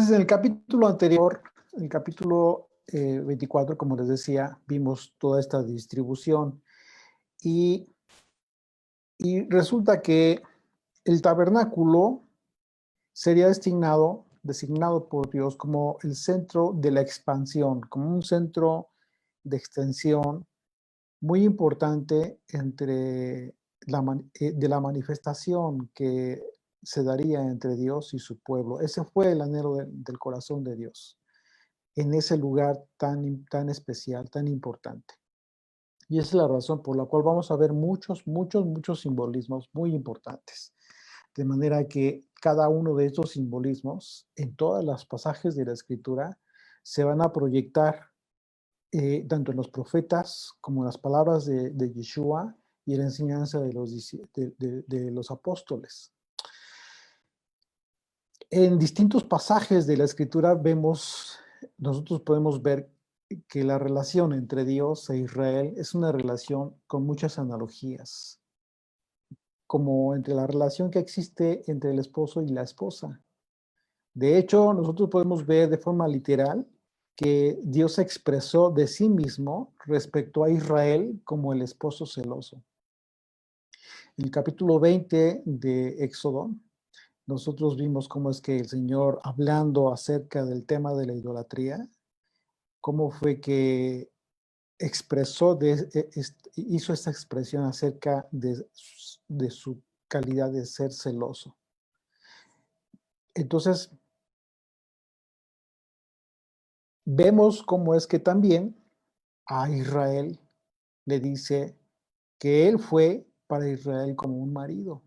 Entonces, en el capítulo anterior, el capítulo 24, como les decía, vimos toda esta distribución y, y resulta que el tabernáculo sería designado por Dios como el centro de la expansión, como un centro de extensión muy importante de la manifestación que se daría entre Dios y su pueblo. Ese fue el anhelo del corazón de Dios, en ese lugar tan especial, tan importante. Y esa es la razón por la cual vamos a ver muchos simbolismos muy importantes. De manera que cada uno de estos simbolismos, en todos los pasajes de la Escritura, se van a proyectar tanto en los profetas como en las palabras de Yeshua y en la enseñanza de los apóstoles. En distintos pasajes de la Escritura nosotros podemos ver que la relación entre Dios e Israel es una relación con muchas analogías, como entre la relación que existe entre el esposo y la esposa. De hecho, nosotros podemos ver de forma literal que Dios se expresó de sí mismo respecto a Israel como el esposo celoso. En el capítulo 20 de Éxodo, nosotros vimos cómo es que el Señor, hablando acerca del tema de la idolatría, cómo fue que hizo esta expresión acerca de su calidad de ser celoso. Entonces, vemos cómo es que también a Israel le dice que él fue para Israel como un marido.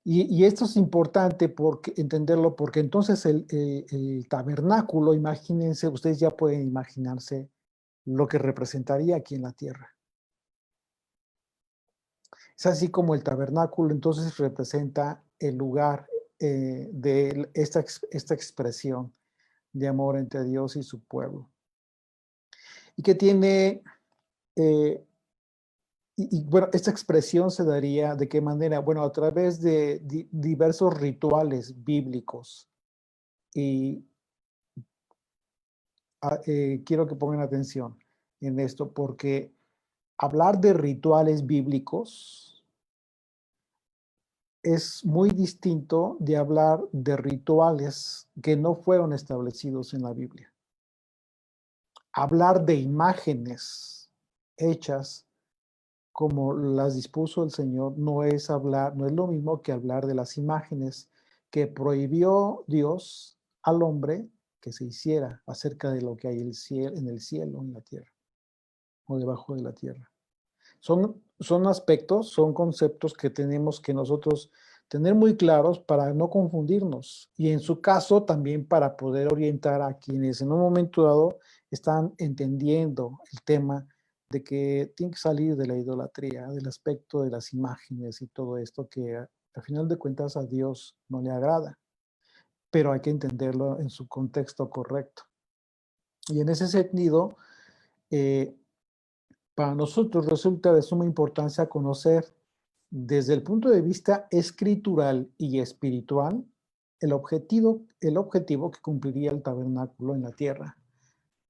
Y esto es importante entenderlo porque entonces el tabernáculo, imagínense, ustedes ya pueden imaginarse lo que representaría aquí en la tierra. Es así como el tabernáculo entonces representa el lugar de esta expresión de amor entre Dios y su pueblo. Y que tiene, bueno, esta expresión se daría de qué manera, bueno, a través de diversos rituales bíblicos. Y quiero que pongan atención en esto porque hablar de rituales bíblicos es muy distinto de hablar de rituales que no fueron establecidos en la Biblia. Hablar de imágenes hechas como las dispuso el Señor no es lo mismo que hablar de las imágenes que prohibió Dios al hombre que se hiciera acerca de lo que hay en el cielo, en la tierra o debajo de la tierra. Son aspectos, son conceptos que tenemos que nosotros tener muy claros para no confundirnos y en su caso también para poder orientar a quienes en un momento dado están entendiendo el tema de que tiene que salir de la idolatría, del aspecto de las imágenes y todo esto que al final de cuentas a Dios no le agrada, pero hay que entenderlo en su contexto correcto. Y en ese sentido, para nosotros resulta de suma importancia conocer desde el punto de vista escritural y espiritual el objetivo que cumpliría el tabernáculo en la tierra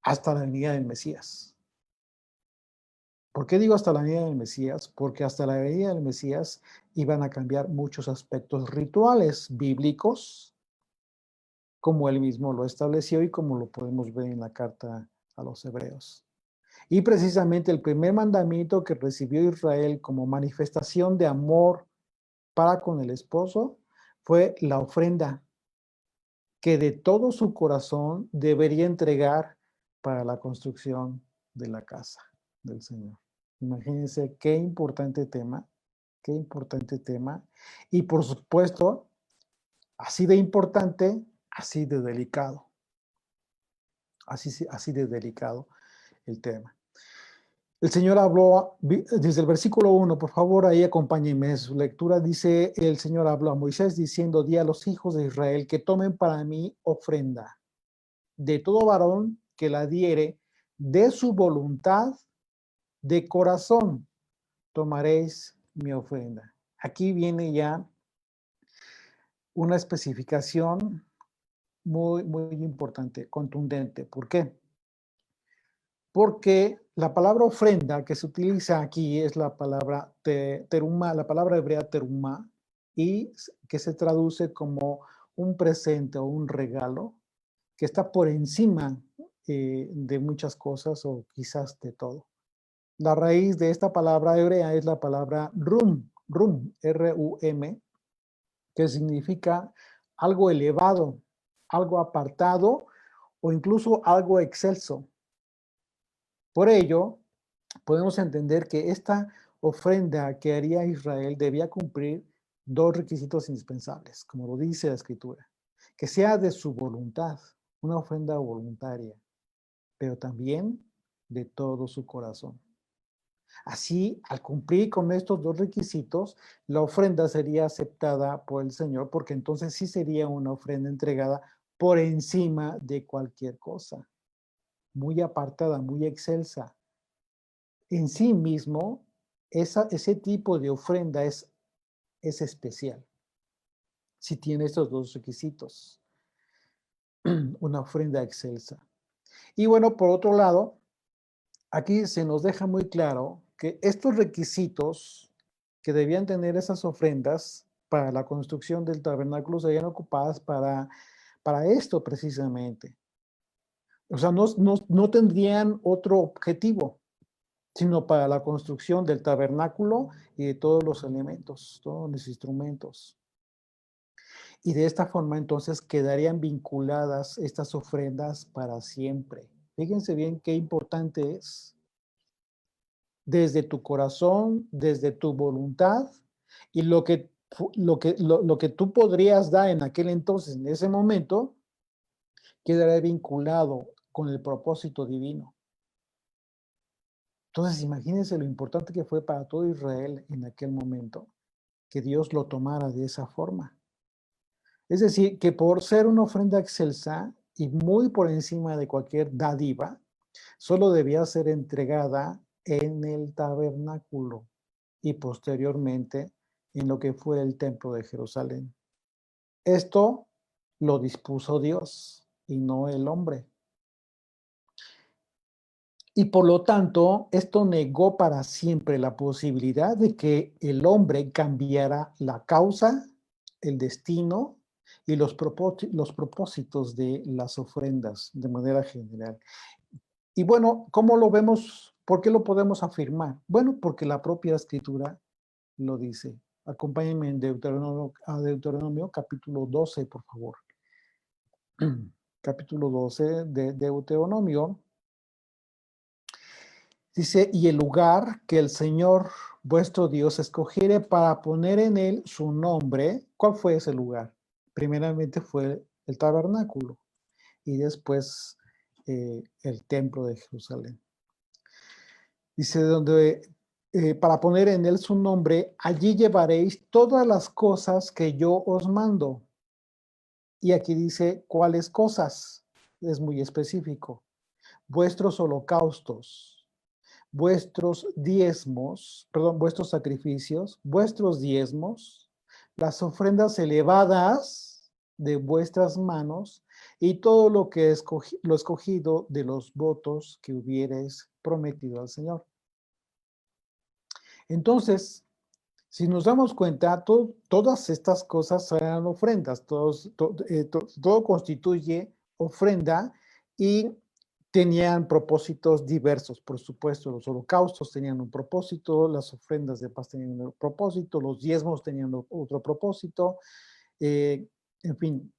hasta la venida del Mesías. ¿Por qué digo hasta la venida del Mesías? Porque hasta la venida del Mesías iban a cambiar muchos aspectos rituales bíblicos, como él mismo lo estableció y como lo podemos ver en la carta a los Hebreos. Y precisamente el primer mandamiento que recibió Israel como manifestación de amor para con el esposo fue la ofrenda que de todo su corazón debería entregar para la construcción de la casa del Señor. Imagínense qué importante tema, qué importante tema. Y por supuesto, así de importante, así de delicado. Así de delicado el tema. El Señor habló, desde el versículo 1, por favor, ahí acompáñenme, su lectura dice, el Señor habló a Moisés diciendo, di a los hijos de Israel que tomen para mí ofrenda, de todo varón que la diere, de su voluntad, de corazón, tomaréis mi ofrenda. Aquí viene ya una especificación muy, muy importante, contundente. ¿Por qué? Porque la palabra ofrenda que se utiliza aquí es la palabra teruma, la palabra hebrea teruma, y que se traduce como un presente o un regalo que está por encima de muchas cosas o quizás de todo. La raíz de esta palabra hebrea es la palabra rum, R-U-M, que significa algo elevado, algo apartado o incluso algo excelso. Por ello, podemos entender que esta ofrenda que haría Israel debía cumplir dos requisitos indispensables, como lo dice la Escritura, que sea de su voluntad, una ofrenda voluntaria, pero también de todo su corazón. Así, al cumplir con estos dos requisitos, la ofrenda sería aceptada por el Señor, porque entonces sí sería una ofrenda entregada por encima de cualquier cosa, muy apartada, muy excelsa. En sí mismo, ese tipo de ofrenda es especial, si tiene estos dos requisitos, una ofrenda excelsa. Y bueno, por otro lado, aquí se nos deja muy claro que estos requisitos que debían tener esas ofrendas para la construcción del tabernáculo serían ocupadas para esto precisamente. O sea, no tendrían otro objetivo, sino para la construcción del tabernáculo y de todos los elementos, todos los instrumentos. Y de esta forma entonces quedarían vinculadas estas ofrendas para siempre. Fíjense bien qué importante es. Desde tu corazón, desde tu voluntad y lo que tú podrías dar en aquel entonces, en ese momento, quedará vinculado con el propósito divino. Entonces, imagínense lo importante que fue para todo Israel en aquel momento, que Dios lo tomara de esa forma. Es decir, que por ser una ofrenda excelsa y muy por encima de cualquier dádiva, solo debía ser entregada en el tabernáculo y posteriormente en lo que fue el templo de Jerusalén. Esto lo dispuso Dios y no el hombre. Y por lo tanto, esto negó para siempre la posibilidad de que el hombre cambiara la causa, el destino y los propósitos de las ofrendas de manera general. Y bueno, ¿cómo lo vemos? ¿Por qué lo podemos afirmar? Bueno, porque la propia escritura lo dice. Acompáñenme en Deuteronomio capítulo 12, por favor. Capítulo 12 de Deuteronomio. Dice, y el lugar que el Señor vuestro Dios escogiere para poner en él su nombre, ¿cuál fue ese lugar? Primeramente fue el tabernáculo y después el templo de Jerusalén. Dice, donde para poner en él su nombre, allí llevaréis todas las cosas que yo os mando. Y aquí dice, ¿cuáles cosas? Es muy específico. Vuestros holocaustos, vuestros diezmos, perdón, vuestros sacrificios, vuestros diezmos, las ofrendas elevadas de vuestras manos y todo lo que lo escogido de los votos que hubierais prometido al Señor. Entonces, si nos damos cuenta, todas estas cosas eran ofrendas, todo constituye ofrenda y tenían propósitos diversos, por supuesto, los holocaustos tenían un propósito, las ofrendas de paz tenían un propósito, los diezmos tenían otro propósito, en fin,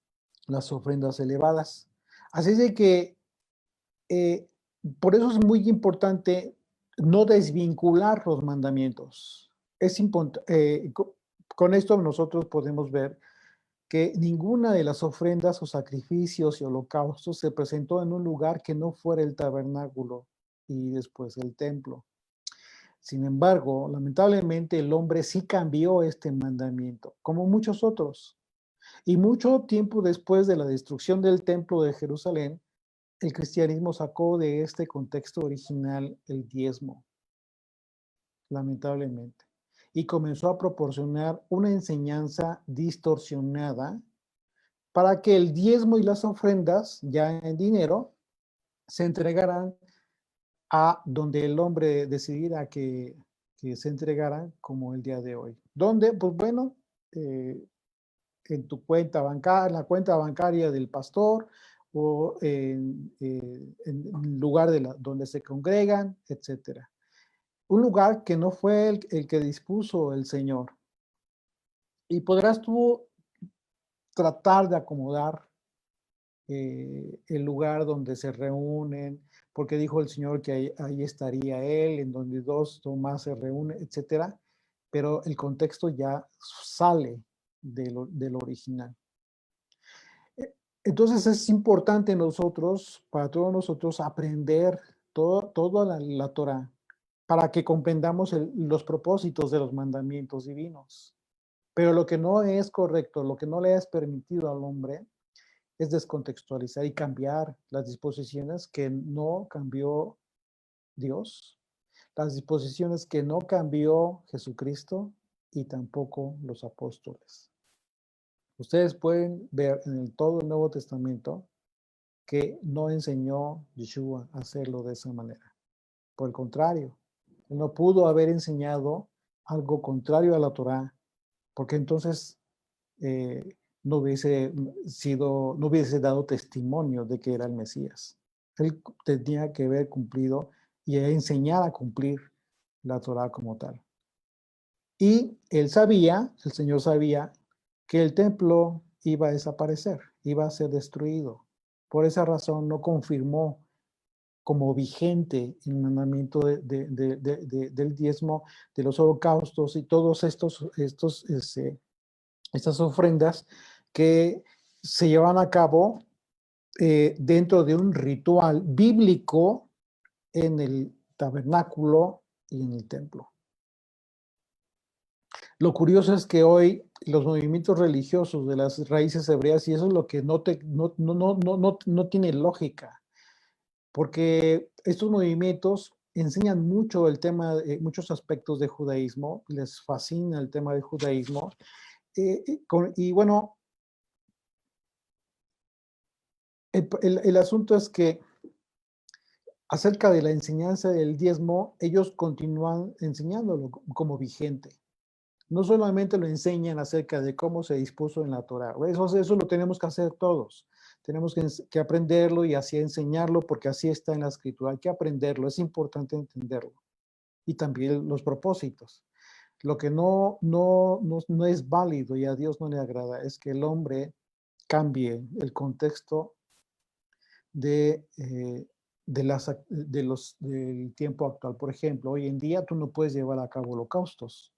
las ofrendas elevadas. Así de que eh, por eso es muy importante no desvincular los mandamientos. Con esto nosotros podemos ver que ninguna de las ofrendas o sacrificios y holocaustos se presentó en un lugar que no fuera el tabernáculo y después el templo. Sin embargo, lamentablemente el hombre sí cambió este mandamiento, como muchos otros. Y mucho tiempo después de la destrucción del templo de Jerusalén, el cristianismo sacó de este contexto original el diezmo, lamentablemente, y comenzó a proporcionar una enseñanza distorsionada para que el diezmo y las ofrendas, ya en dinero, se entregaran a donde el hombre decidiera que se entregaran, como el día de hoy. ¿Dónde? Pues bueno, en tu cuenta bancaria, en la cuenta bancaria del pastor, o en el lugar donde se congregan, etcétera. Un lugar que no fue el que dispuso el Señor. Y podrás tú tratar de acomodar el lugar donde se reúnen, porque dijo el Señor que ahí estaría Él, en donde dos o más se reúnen, etcétera, pero el contexto ya sale del original. Entonces es importante nosotros, para todos nosotros, aprender toda la Torah, para que comprendamos los propósitos de los mandamientos divinos. Pero lo que no es correcto, lo que no le es permitido al hombre, es descontextualizar y cambiar las disposiciones que no cambió Dios, las disposiciones que no cambió Jesucristo y tampoco los apóstoles. Ustedes pueden ver en todo el Nuevo Testamento que no enseñó Yeshua a hacerlo de esa manera. Por el contrario, él no pudo haber enseñado algo contrario a la Torá, porque entonces no hubiese dado testimonio de que era el Mesías. Él tenía que haber cumplido y enseñar a cumplir la Torá como tal. Y el Señor sabía que el templo iba a desaparecer, iba a ser destruido. Por esa razón no confirmó como vigente el mandamiento del diezmo, de los holocaustos y todos estas ofrendas que se llevan a cabo dentro de un ritual bíblico en el tabernáculo y en el templo. Lo curioso es que hoy los movimientos religiosos de las raíces hebreas, y eso es lo que no tiene lógica, porque estos movimientos enseñan mucho el tema, muchos aspectos de judaísmo, les fascina el tema del judaísmo, y bueno, el asunto es que acerca de la enseñanza del diezmo, ellos continúan enseñándolo como vigente. No solamente lo enseñan acerca de cómo se dispuso en la Torah, eso lo tenemos que hacer todos. Tenemos que aprenderlo y así enseñarlo, porque así está en la escritura. Hay que aprenderlo, es importante entenderlo. Y también los propósitos. Lo que no es válido y a Dios no le agrada es que el hombre cambie el contexto del tiempo actual. Por ejemplo, hoy en día tú no puedes llevar a cabo holocaustos.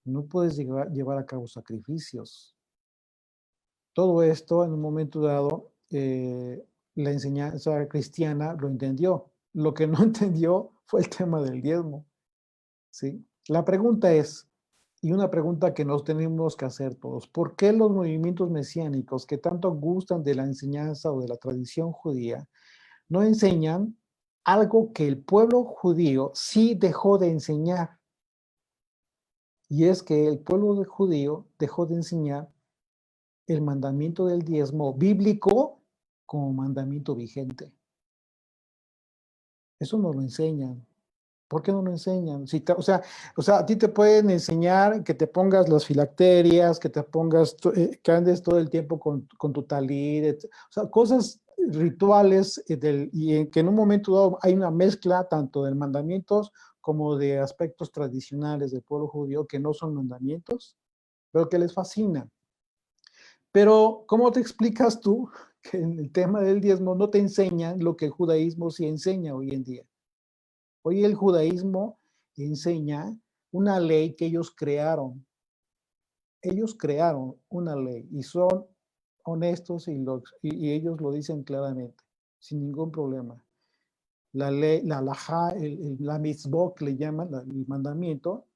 No puedes llevar a cabo sacrificios. Todo esto en un momento dado, la enseñanza cristiana lo entendió. Lo que no entendió fue el tema del diezmo. ¿Sí? La pregunta es, y una pregunta que nos tenemos que hacer todos, ¿por qué los movimientos mesiánicos que tanto gustan de la enseñanza o de la tradición judía no enseñan algo que el pueblo judío sí dejó de enseñar? Y es que el pueblo judío dejó de enseñar el mandamiento del diezmo bíblico como mandamiento vigente. Eso no lo enseñan. ¿Por qué no lo enseñan? O sea, a ti te pueden enseñar que te pongas las filacterias, que te pongas, que andes todo el tiempo con tu talit, o sea, cosas rituales y que en un momento dado hay una mezcla tanto de mandamientos como de aspectos tradicionales del pueblo judío que no son mandamientos, pero que les fascinan. Pero, ¿cómo te explicas tú que en el tema del diezmo no te enseñan lo que el judaísmo sí enseña hoy en día? Hoy el judaísmo enseña una ley que ellos crearon. Ellos crearon una ley y son honestos y ellos lo dicen claramente, sin ningún problema. La ley, la halajá, la mitzvot que le llaman, el mandamiento,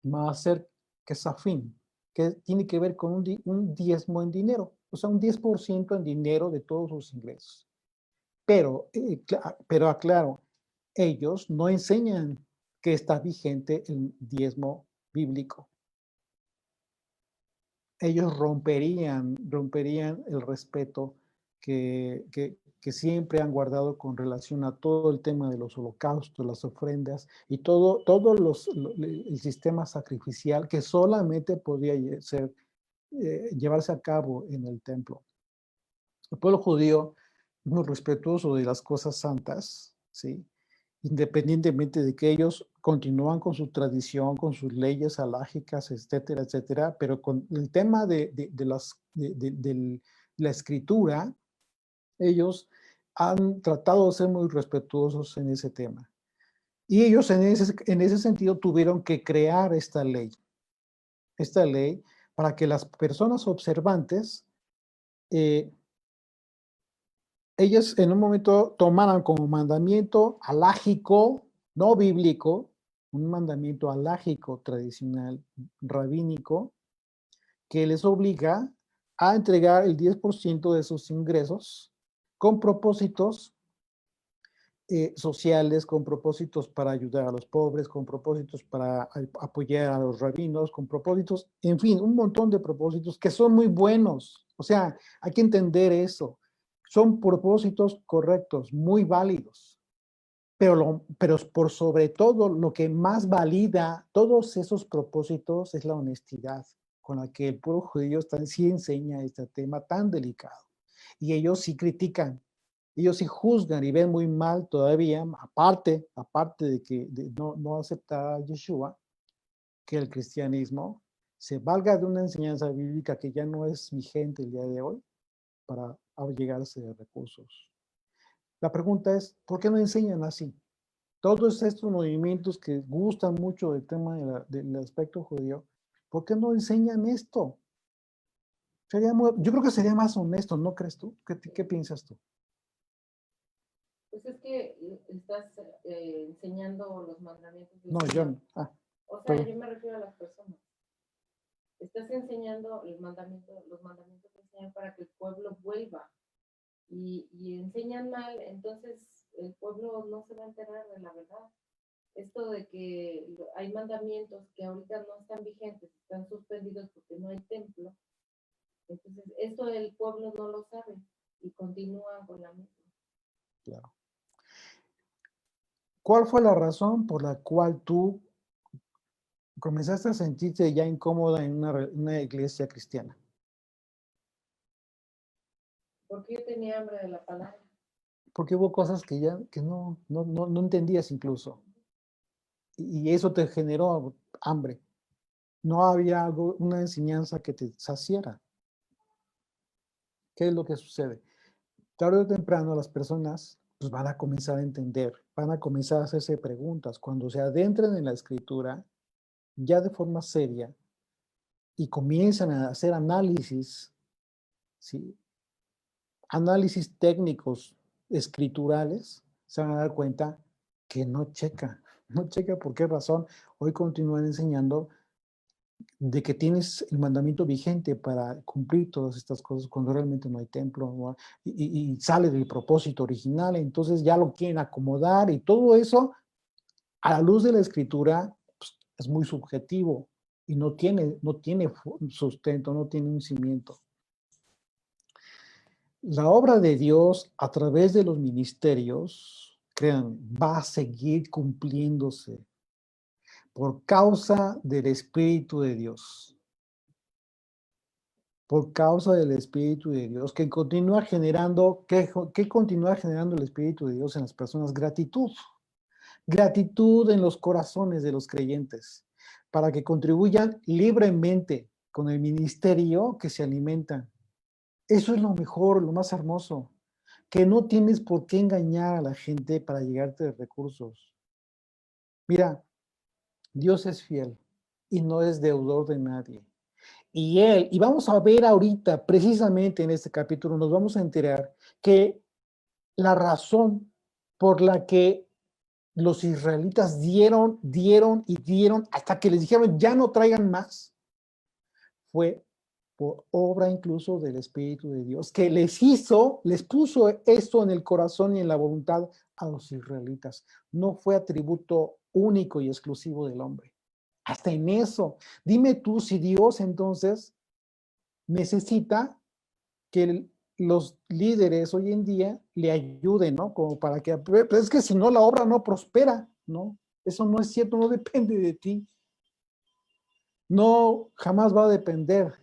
maaser kesafim, que tiene que ver con un diezmo en dinero, o sea, un 10% en dinero de todos sus ingresos. Pero aclaro, ellos no enseñan que está vigente el diezmo bíblico. ellos romperían el respeto que siempre han guardado con relación a todo el tema de los holocaustos, las ofrendas y todo el sistema sacrificial que solamente podía llevarse a cabo en el templo. El pueblo judío es muy respetuoso de las cosas santas, ¿sí? Independientemente de que ellos continúan con su tradición, con sus leyes alágicas, etcétera, etcétera, pero con el tema de la escritura, ellos han tratado de ser muy respetuosos en ese tema. Y ellos en ese sentido tuvieron que crear esta ley para que las personas observantes, ellas en un momento tomaran como mandamiento alágico, no bíblico, un mandamiento alágico tradicional, rabínico, que les obliga a entregar el 10% de sus ingresos con propósitos sociales, con propósitos para ayudar a los pobres, con propósitos para apoyar a los rabinos, con propósitos, en fin, un montón de propósitos que son muy buenos. O sea, hay que entender eso. Son propósitos correctos, muy válidos. Pero por sobre todo, lo que más valida todos esos propósitos es la honestidad con la que el pueblo judío sí enseña este tema tan delicado. Y ellos sí critican, ellos sí juzgan y ven muy mal todavía, aparte de que no aceptar a Yeshua, que el cristianismo se valga de una enseñanza bíblica que ya no es vigente el día de hoy para allegarse de recursos. La pregunta es, ¿por qué no enseñan así? Todos estos movimientos que gustan mucho del tema del aspecto judío, ¿por qué no enseñan esto? Yo creo que sería más honesto, ¿no crees tú? ¿Qué piensas tú? Pues es que estás enseñando los mandamientos del No, Señor. yo no. O sea, yo me refiero a las personas. Estás enseñando los mandamientos del Señor para que el pueblo vuelva. Y enseñan mal, entonces el pueblo no se va a enterar de la verdad. Esto de que hay mandamientos que ahorita no están vigentes, están suspendidos porque no hay templo. Entonces, esto el pueblo no lo sabe y continúa con la misma. Claro. ¿Cuál fue la razón por la cual tú comenzaste a sentirte ya incómoda en una iglesia cristiana? Porque yo tenía hambre de la palabra. Porque hubo cosas que no entendías incluso. Y eso te generó hambre. No había una enseñanza que te saciara. ¿Qué es lo que sucede? Tarde o temprano las personas pues, van a comenzar a entender, van a comenzar a hacerse preguntas. Cuando se adentren en la escritura, ya de forma seria, y comienzan a hacer análisis, ¿sí? Análisis técnicos escriturales, se van a dar cuenta que no checa. No checa por qué razón. Hoy continúan enseñando de que tienes el mandamiento vigente para cumplir todas estas cosas cuando realmente no hay templo, ¿no? Y sale del propósito original, entonces ya lo quieren acomodar y todo eso a la luz de la escritura pues, es muy subjetivo y no tiene sustento, no tiene un cimiento. La obra de Dios a través de los ministerios, crean, va a seguir cumpliéndose por causa del Espíritu de Dios. Por causa del Espíritu de Dios, que continúa generando, ¿qué continúa generando el Espíritu de Dios en las personas? Gratitud. Gratitud en los corazones de los creyentes, para que contribuyan libremente con el ministerio que se alimentan. Eso es lo mejor, lo más hermoso, que no tienes por qué engañar a la gente para llegarte de recursos. Mira, Dios es fiel y no es deudor de nadie. Y vamos a ver ahorita, precisamente en este capítulo, nos vamos a enterar que la razón por la que los israelitas dieron hasta que les dijeron ya no traigan más, fue por obra incluso del Espíritu de Dios, que les puso esto en el corazón y en la voluntad a los israelitas. No fue atributo único y exclusivo del hombre. Hasta en eso. Dime tú si Dios entonces necesita que los líderes hoy en día le ayuden, ¿no? Como para que, pero es que si no, la obra no prospera, ¿no? Eso no es cierto, no depende de ti. No, jamás va a depender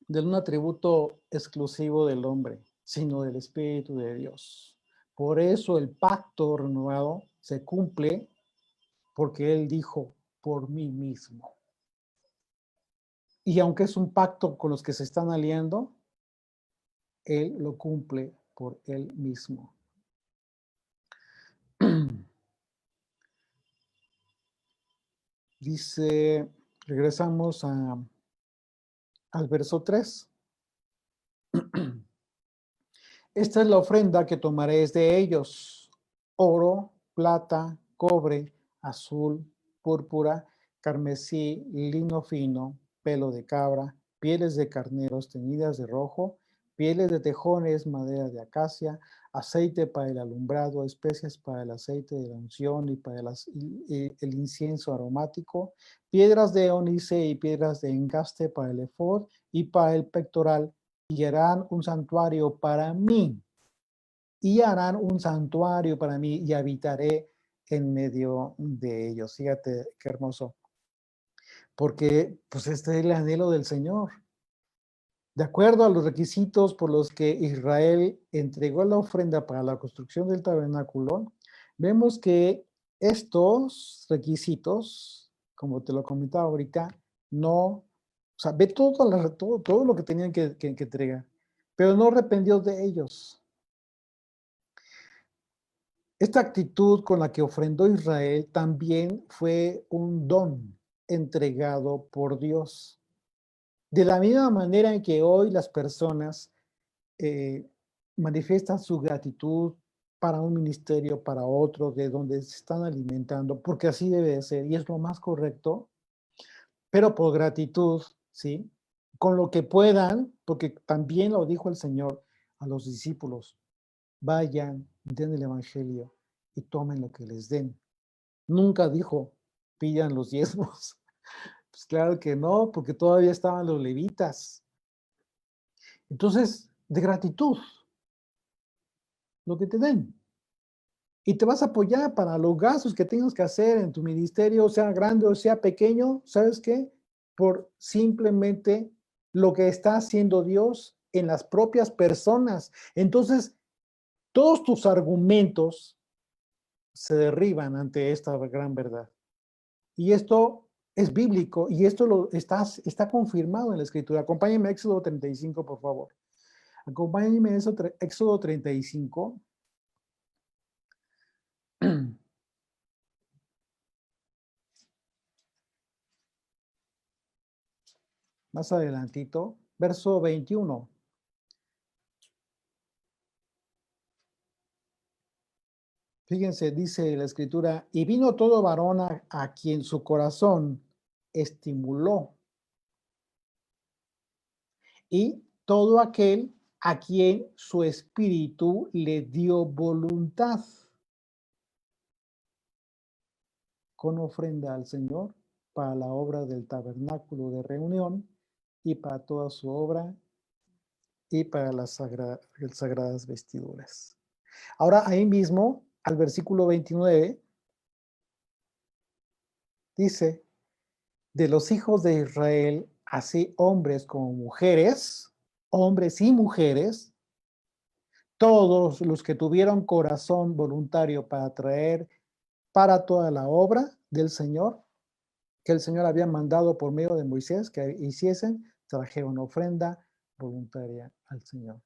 de un atributo exclusivo del hombre, sino del Espíritu de Dios. Por eso el pacto renovado se cumple porque Él dijo, por mí mismo. Y aunque es un pacto con los que se están aliando, Él lo cumple por Él mismo. Dice, regresamos al verso 3. Esta es la ofrenda que tomaréis de ellos: oro, plata, cobre, azul, púrpura, carmesí, lino fino, pelo de cabra, pieles de carneros teñidas de rojo, pieles de tejones, madera de acacia, aceite para el alumbrado, especias para el aceite de la unción y para el incienso aromático, piedras de ónice y piedras de engaste para el efod y para el pectoral, y harán un santuario para mí, y harán un santuario para mí, y habitaré en medio de ellos. Fíjate qué hermoso. Porque pues este es el anhelo del Señor. De acuerdo a los requisitos por los que Israel entregó la ofrenda para la construcción del tabernáculo, vemos que estos requisitos, como te lo comentaba ahorita, no, o sea, ve todo lo que tenían que entregar, pero no arrepentió de ellos. Esta actitud con la que ofrendó Israel también fue un don entregado por Dios. De la misma manera en que hoy las personas manifiestan su gratitud para un ministerio, para otro, de donde se están alimentando, porque así debe de ser y es lo más correcto, pero por gratitud, ¿sí? Con lo que puedan, porque también lo dijo el Señor a los discípulos: vayan, den el evangelio y tomen lo que les den. Nunca dijo, pidan los diezmos. Pues claro que no, porque todavía estaban los levitas. Entonces, de gratitud, lo que te den. Y te vas a apoyar para los gastos que tengas que hacer en tu ministerio, sea grande o sea pequeño, ¿sabes qué? Por simplemente lo que está haciendo Dios en las propias personas. Entonces, todos tus argumentos se derriban ante esta gran verdad. Y esto es bíblico y esto está confirmado en la Escritura. Acompáñenme a Éxodo 35, por favor. Acompáñenme a Éxodo 35. Más adelantito, verso 21. Fíjense, dice la Escritura, y vino todo varón a quien su corazón estimuló, y todo aquel a quien su espíritu le dio voluntad, con ofrenda al Señor para la obra del tabernáculo de reunión y para toda su obra y para las sagradas vestiduras. Ahora ahí mismo, al versículo 29, dice, de los hijos de Israel, así hombres como mujeres, hombres y mujeres, todos los que tuvieron corazón voluntario para traer para toda la obra del Señor, que el Señor había mandado por medio de Moisés que hiciesen, trajeron ofrenda voluntaria al Señor.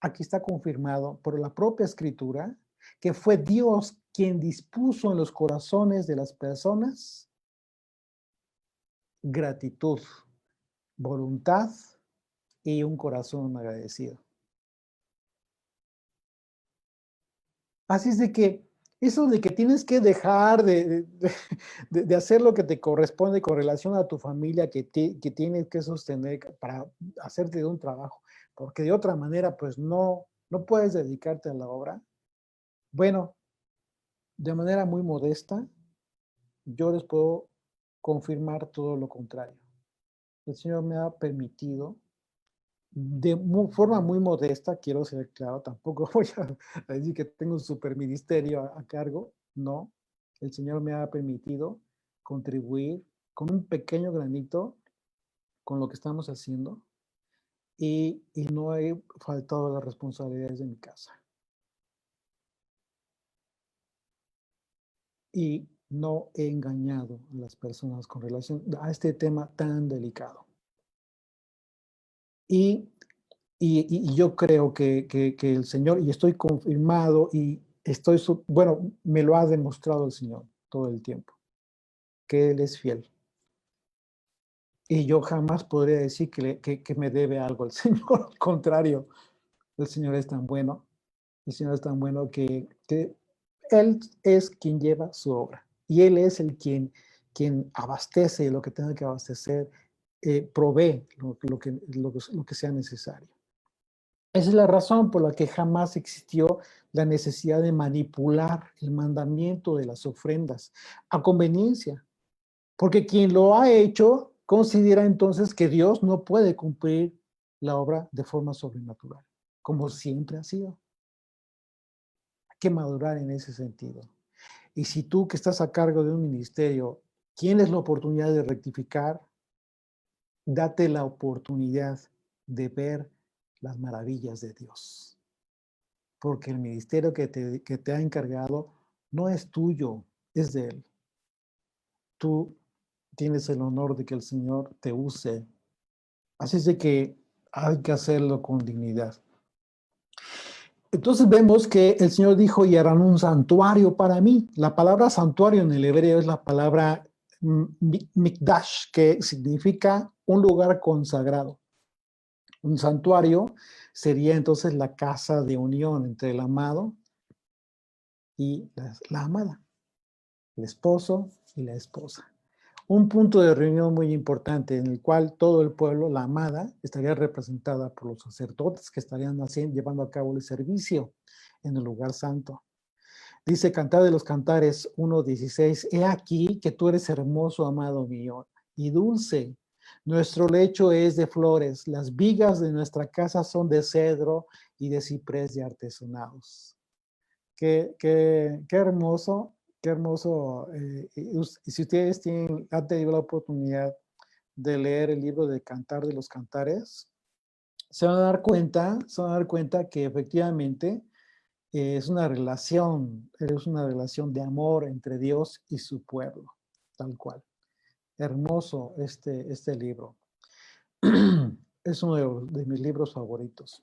Aquí está confirmado por la propia Escritura que fue Dios quien dispuso en los corazones de las personas gratitud, voluntad y un corazón agradecido. Así es de que eso de que tienes que dejar de hacer lo que te corresponde con relación a tu familia que tienes que sostener para hacerte de un trabajo, porque de otra manera pues no puedes dedicarte a la obra. Bueno, de manera muy modesta, yo les puedo confirmar todo lo contrario. El Señor me ha permitido de forma muy modesta, quiero ser claro, tampoco voy a decir que tengo un superministerio a cargo, no. El Señor me ha permitido contribuir con un pequeño granito con lo que estamos haciendo y no he faltado a las responsabilidades de mi casa. Y no he engañado a las personas con relación a este tema tan delicado. Y yo creo que el Señor, y estoy confirmado, y estoy, bueno, me lo ha demostrado el Señor todo el tiempo, que Él es fiel. Y yo jamás podría decir que me debe algo al Señor, al contrario, el Señor es tan bueno, el Señor es tan bueno que Él es quien lleva su obra, y Él es el quien abastece lo que tenga que abastecer, provee lo que sea necesario. Esa es la razón por la que jamás existió la necesidad de manipular el mandamiento de las ofrendas a conveniencia, porque quien lo ha hecho considera entonces que Dios no puede cumplir la obra de forma sobrenatural, como siempre ha sido. Hay que madurar en ese sentido. Y si tú que estás a cargo de un ministerio tienes la oportunidad de rectificar, date la oportunidad de ver las maravillas de Dios. Porque el ministerio que te ha encargado no es tuyo, es de Él. Tú tienes el honor de que el Señor te use. Así es de que hay que hacerlo con dignidad. Entonces vemos que el Señor dijo, y harán un santuario para mí. La palabra santuario en el hebreo es la palabra mikdash, que significa un lugar consagrado. Un santuario sería entonces la casa de unión entre el amado y la amada, el esposo y la esposa. Un punto de reunión muy importante en el cual todo el pueblo, la amada, estaría representada por los sacerdotes que estarían llevando a cabo el servicio en el lugar santo. Dice Cantar de los Cantares 1:16, he aquí que tú eres hermoso, amado mío, y dulce. Nuestro lecho es de flores, las vigas de nuestra casa son de cedro y de ciprés de artesonados. Qué hermoso, qué hermoso. Y si ustedes han tenido la oportunidad de leer el libro de Cantar de los Cantares, se van a dar cuenta que efectivamente es una relación de amor entre Dios y su pueblo, tal cual. Hermoso este libro. Es uno de mis libros favoritos.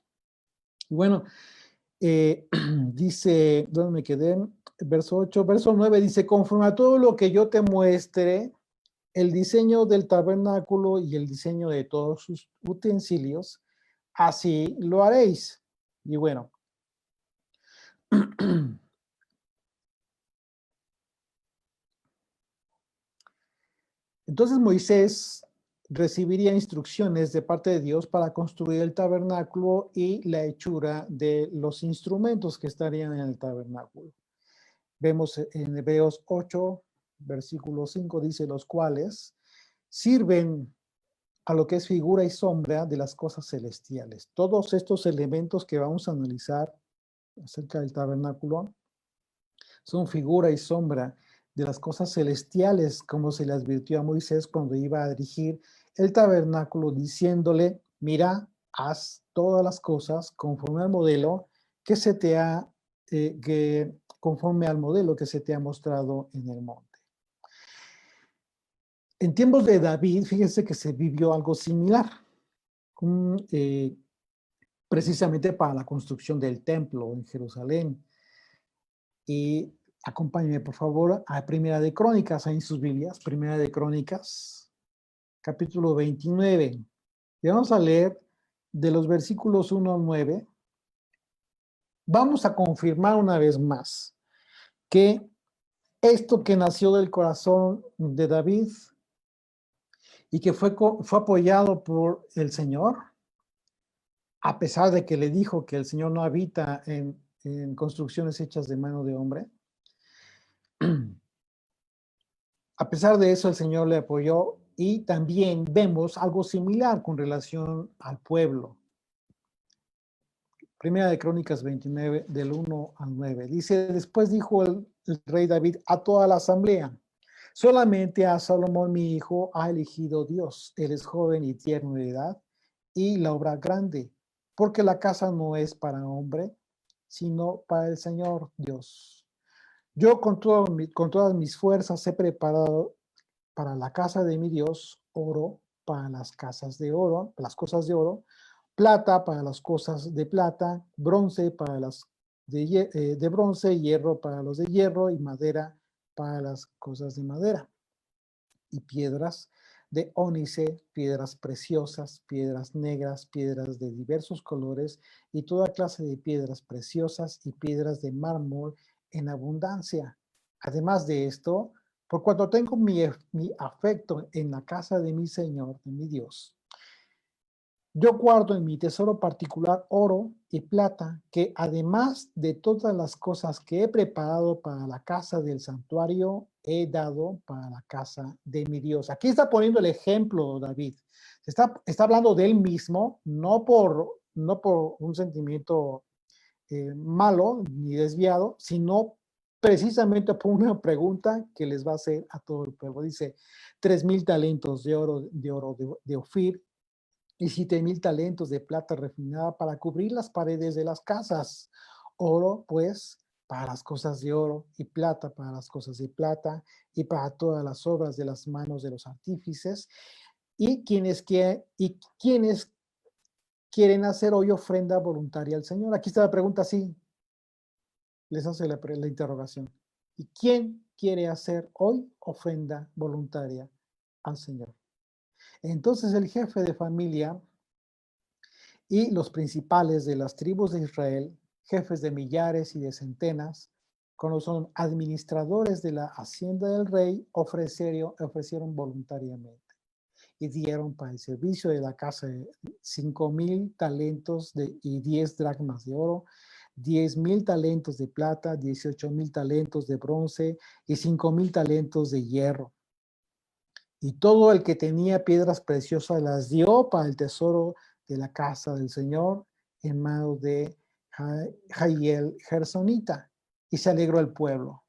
Y bueno, dice, ¿dónde me quedé? Verso 8, verso 9 dice, conforme a todo lo que yo te muestre, el diseño del tabernáculo y el diseño de todos sus utensilios, así lo haréis. Y bueno, entonces Moisés recibiría instrucciones de parte de Dios para construir el tabernáculo y la hechura de los instrumentos que estarían en el tabernáculo. Vemos en Hebreos 8, versículo 5, dice, los cuales sirven a lo que es figura y sombra de las cosas celestiales. Todos estos elementos que vamos a analizar acerca del tabernáculo son figura y sombra de las cosas celestiales, como se le advirtió a Moisés cuando iba a dirigir el tabernáculo, diciéndole, mira, haz todas las cosas conforme al modelo que se te ha, conforme al modelo que se te ha mostrado en el monte. En tiempos de David, fíjense que se vivió algo similar, precisamente para la construcción del templo en Jerusalén. Y acompáñenme, por favor, a Primera de Crónicas, ahí en sus Biblias, Primera de Crónicas, capítulo 29. Y vamos a leer de los versículos 1 al 9. Vamos a confirmar una vez más que esto que nació del corazón de David y que fue apoyado por el Señor, a pesar de que le dijo que el Señor no habita en construcciones hechas de mano de hombre, a pesar de eso el Señor le apoyó y también vemos algo similar con relación al pueblo. Primera de Crónicas 29, del 1 al 9. Dice, después dijo el rey David a toda la asamblea, solamente a Salomón mi hijo ha elegido Dios. Él es joven y tierno de edad y la obra grande, porque la casa no es para hombre, sino para el Señor Dios. Yo con todas mis fuerzas he preparado para la casa de mi Dios oro para las casas de oro, las cosas de oro, plata para las cosas de plata, bronce para las de bronce, hierro para los de hierro y madera para las cosas de madera. Y piedras de ónice, piedras preciosas, piedras negras, piedras de diversos colores y toda clase de piedras preciosas y piedras de mármol en abundancia. Además de esto, por cuanto tengo mi afecto en la casa de mi Señor, de mi Dios, yo guardo en mi tesoro particular oro y plata, que además de todas las cosas que he preparado para la casa del santuario, he dado para la casa de mi Dios. Aquí está poniendo el ejemplo, David. Está hablando de él mismo, no por un sentimiento malo ni desviado, sino precisamente por una pregunta que les va a hacer a todo el pueblo. Dice, 3,000 talentos de oro de Ofir, y 7,000 talentos de plata refinada para cubrir las paredes de las casas. Oro, pues, para las cosas de oro, y plata para las cosas de plata, y para todas las obras de las manos de los artífices. Y quienes quieren hacer hoy ofrenda voluntaria al Señor. Aquí está la pregunta, sí. Les hace la interrogación. ¿Y quién quiere hacer hoy ofrenda voluntaria al Señor? Entonces el jefe de familia y los principales de las tribus de Israel, jefes de millares y de centenas, con los administradores de la hacienda del rey, ofrecieron voluntariamente y dieron para el servicio de la casa 5,000 talentos y 10 dracmas de oro, 10,000 talentos de plata, 18,000 talentos de bronce y 5,000 talentos de hierro. Y todo el que tenía piedras preciosas las dio para el tesoro de la casa del Señor en manos de Jahiel Gersonita. Y se alegró el pueblo.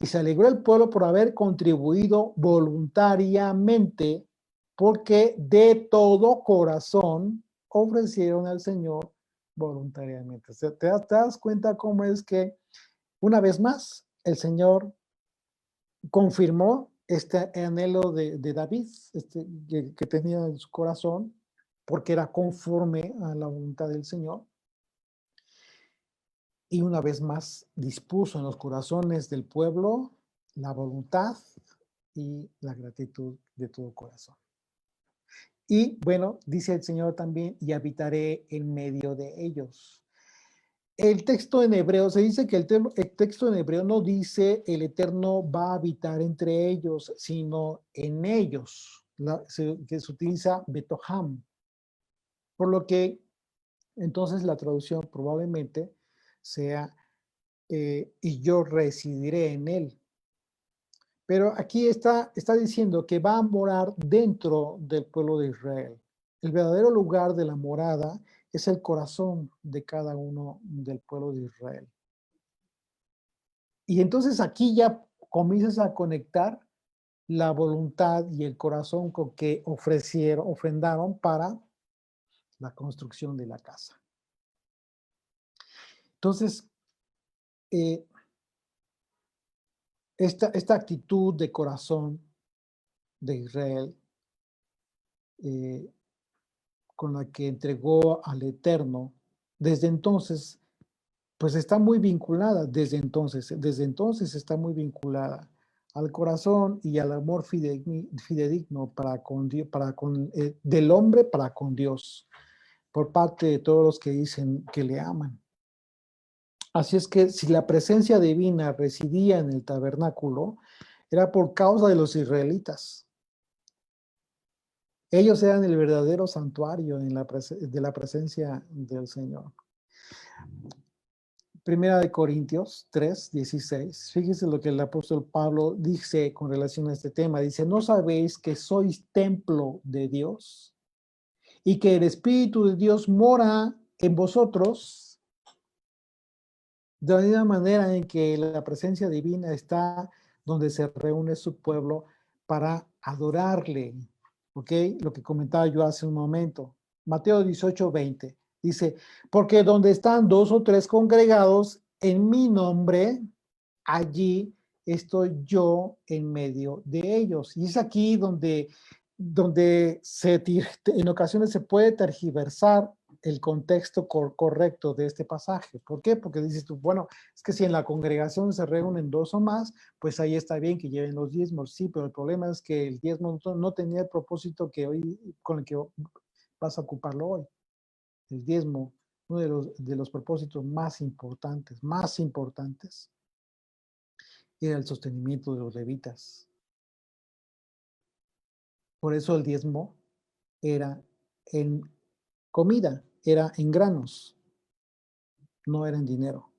Y se alegró el pueblo por haber contribuido voluntariamente, porque de todo corazón ofrecieron al Señor voluntariamente. O sea, ¿te das cuenta cómo es que, una vez más, el Señor confirmó este anhelo de David, que tenía en su corazón, porque era conforme a la voluntad del Señor? Y una vez más dispuso en los corazones del pueblo la voluntad y la gratitud de todo corazón. Y bueno, dice el Señor también, y habitaré en medio de ellos. El texto en hebreo, se dice que el texto en hebreo no dice el Eterno va a habitar entre ellos, sino en ellos, que se utiliza betoham. Por lo que entonces la traducción probablemente sea y yo residiré en él. Pero aquí está diciendo que va a morar dentro del pueblo de Israel. El verdadero lugar de la morada es el corazón de cada uno del pueblo de Israel. Y entonces aquí ya comienzas a conectar la voluntad y el corazón con que ofrendaron para la construcción de la casa. Entonces, esta actitud de corazón de Israel, con la que entregó al Eterno, desde entonces, pues está muy vinculada, desde entonces está muy vinculada al corazón y al amor fidedigno del hombre para con Dios, por parte de todos los que dicen que le aman. Así es que si la presencia divina residía en el tabernáculo, era por causa de los israelitas. Ellos eran el verdadero santuario de la presencia del Señor. Primera de Corintios 3:16. Fíjense lo que el apóstol Pablo dice con relación a este tema. Dice, ¿no sabéis que sois templo de Dios y que el Espíritu de Dios mora en vosotros, de la misma manera en que la presencia divina está donde se reúne su pueblo para adorarle. ¿Ok? Lo que comentaba yo hace un momento. Mateo 18:20 dice, porque donde están 2 o 3 congregados en mi nombre, allí estoy yo en medio de ellos. Y es aquí donde en ocasiones se puede tergiversar el contexto correcto de este pasaje. ¿Por qué? Porque dices tú, bueno, es que si en la congregación se reúnen 2 o más, pues ahí está bien que lleven los diezmos. Sí, pero el problema es que el diezmo no tenía el propósito que hoy, con el que vas a ocuparlo hoy. El diezmo, uno de los propósitos más importantes, era el sostenimiento de los levitas. Por eso el diezmo era en comida, era en granos, no era en dinero.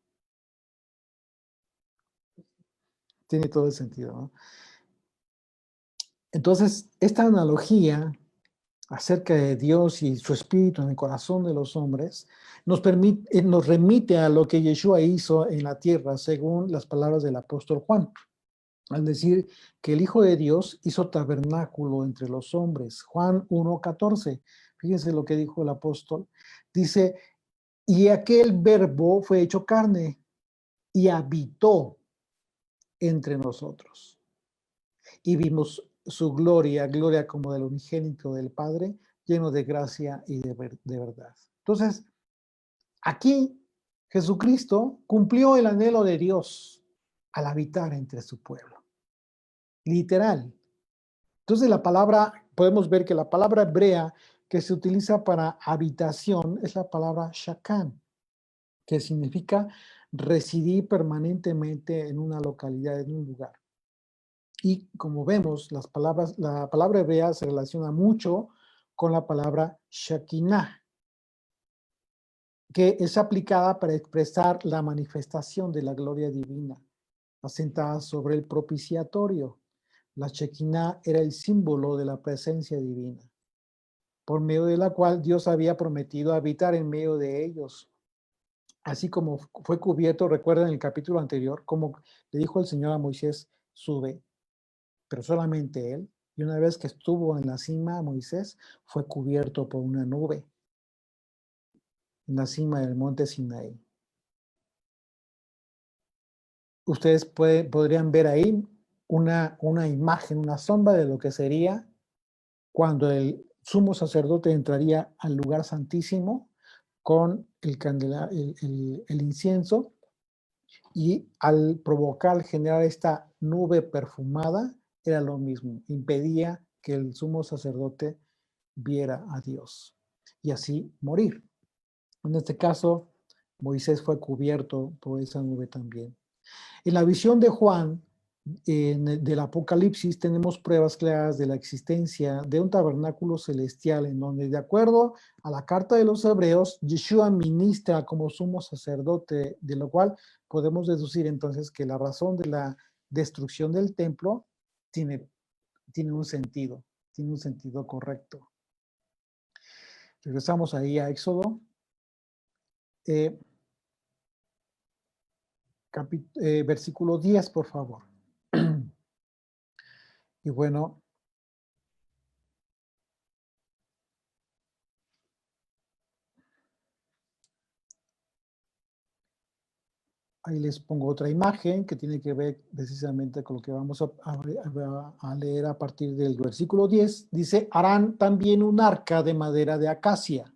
Tiene todo el sentido, ¿no? Entonces, esta analogía acerca de Dios y su espíritu en el corazón de los hombres nos remite a lo que Yeshua hizo en la tierra, según las palabras del apóstol Juan, al decir que el Hijo de Dios hizo tabernáculo entre los hombres. Juan 1:14. Fíjense lo que dijo el apóstol. Dice, y aquel verbo fue hecho carne y habitó entre nosotros. Y vimos su gloria como del unigénito del Padre, lleno de gracia y de verdad. Entonces, aquí Jesucristo cumplió el anhelo de Dios al habitar entre su pueblo. Literal. Entonces podemos ver que la palabra hebrea que se utiliza para habitación es la palabra shakan, que significa residir permanentemente en una localidad, en un lugar. Y como vemos, la palabra hebrea se relaciona mucho con la palabra Shekinah, que es aplicada para expresar la manifestación de la gloria divina, asentada sobre el propiciatorio. La Shekinah era el símbolo de la presencia divina, por medio de la cual Dios había prometido habitar en medio de ellos. Así como fue cubierto, recuerden en el capítulo anterior, como le dijo el Señor a Moisés, sube, pero solamente él. Y una vez que estuvo en la cima, Moisés fue cubierto por una nube en la cima del monte Sinaí. Ustedes podrían ver ahí una imagen, una sombra de lo que sería cuando el sumo sacerdote entraría al lugar santísimo con el incienso, y al generar esta nube perfumada, era lo mismo, impedía que el sumo sacerdote viera a Dios y así morir. En este caso, Moisés fue cubierto por esa nube también. En la visión de Juan, del Apocalipsis, tenemos pruebas claras de la existencia de un tabernáculo celestial en donde, de acuerdo a la carta de los Hebreos, Yeshua ministra como sumo sacerdote, de lo cual podemos deducir entonces que la razón de la destrucción del templo tiene un sentido correcto. Regresamos ahí a Éxodo. Versículo 10, por favor. Y bueno, ahí les pongo otra imagen que tiene que ver precisamente con lo que vamos a leer a partir del versículo 10. Dice, harán también un arca de madera de acacia,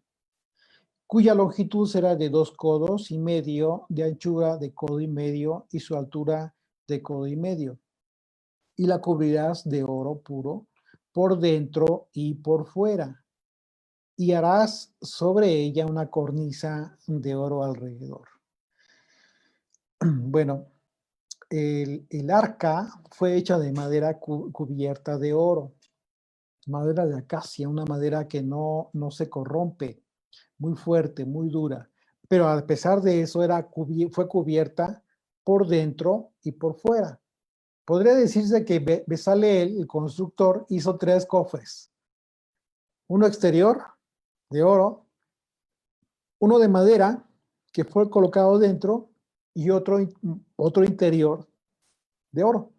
cuya longitud será de 2 codos y medio, de anchura de codo y medio, y su altura de codo y medio. Y la cubrirás de oro puro por dentro y por fuera. Y harás sobre ella una cornisa de oro alrededor. Bueno, el arca fue hecha de madera cubierta de oro, madera de acacia, una madera que no se corrompe, muy fuerte, muy dura, pero a pesar de eso fue cubierta por dentro y por fuera. Podría decirse que Bezalel, el constructor, hizo 3 cofres, uno exterior de oro, uno de madera que fue colocado dentro y otro interior de oro.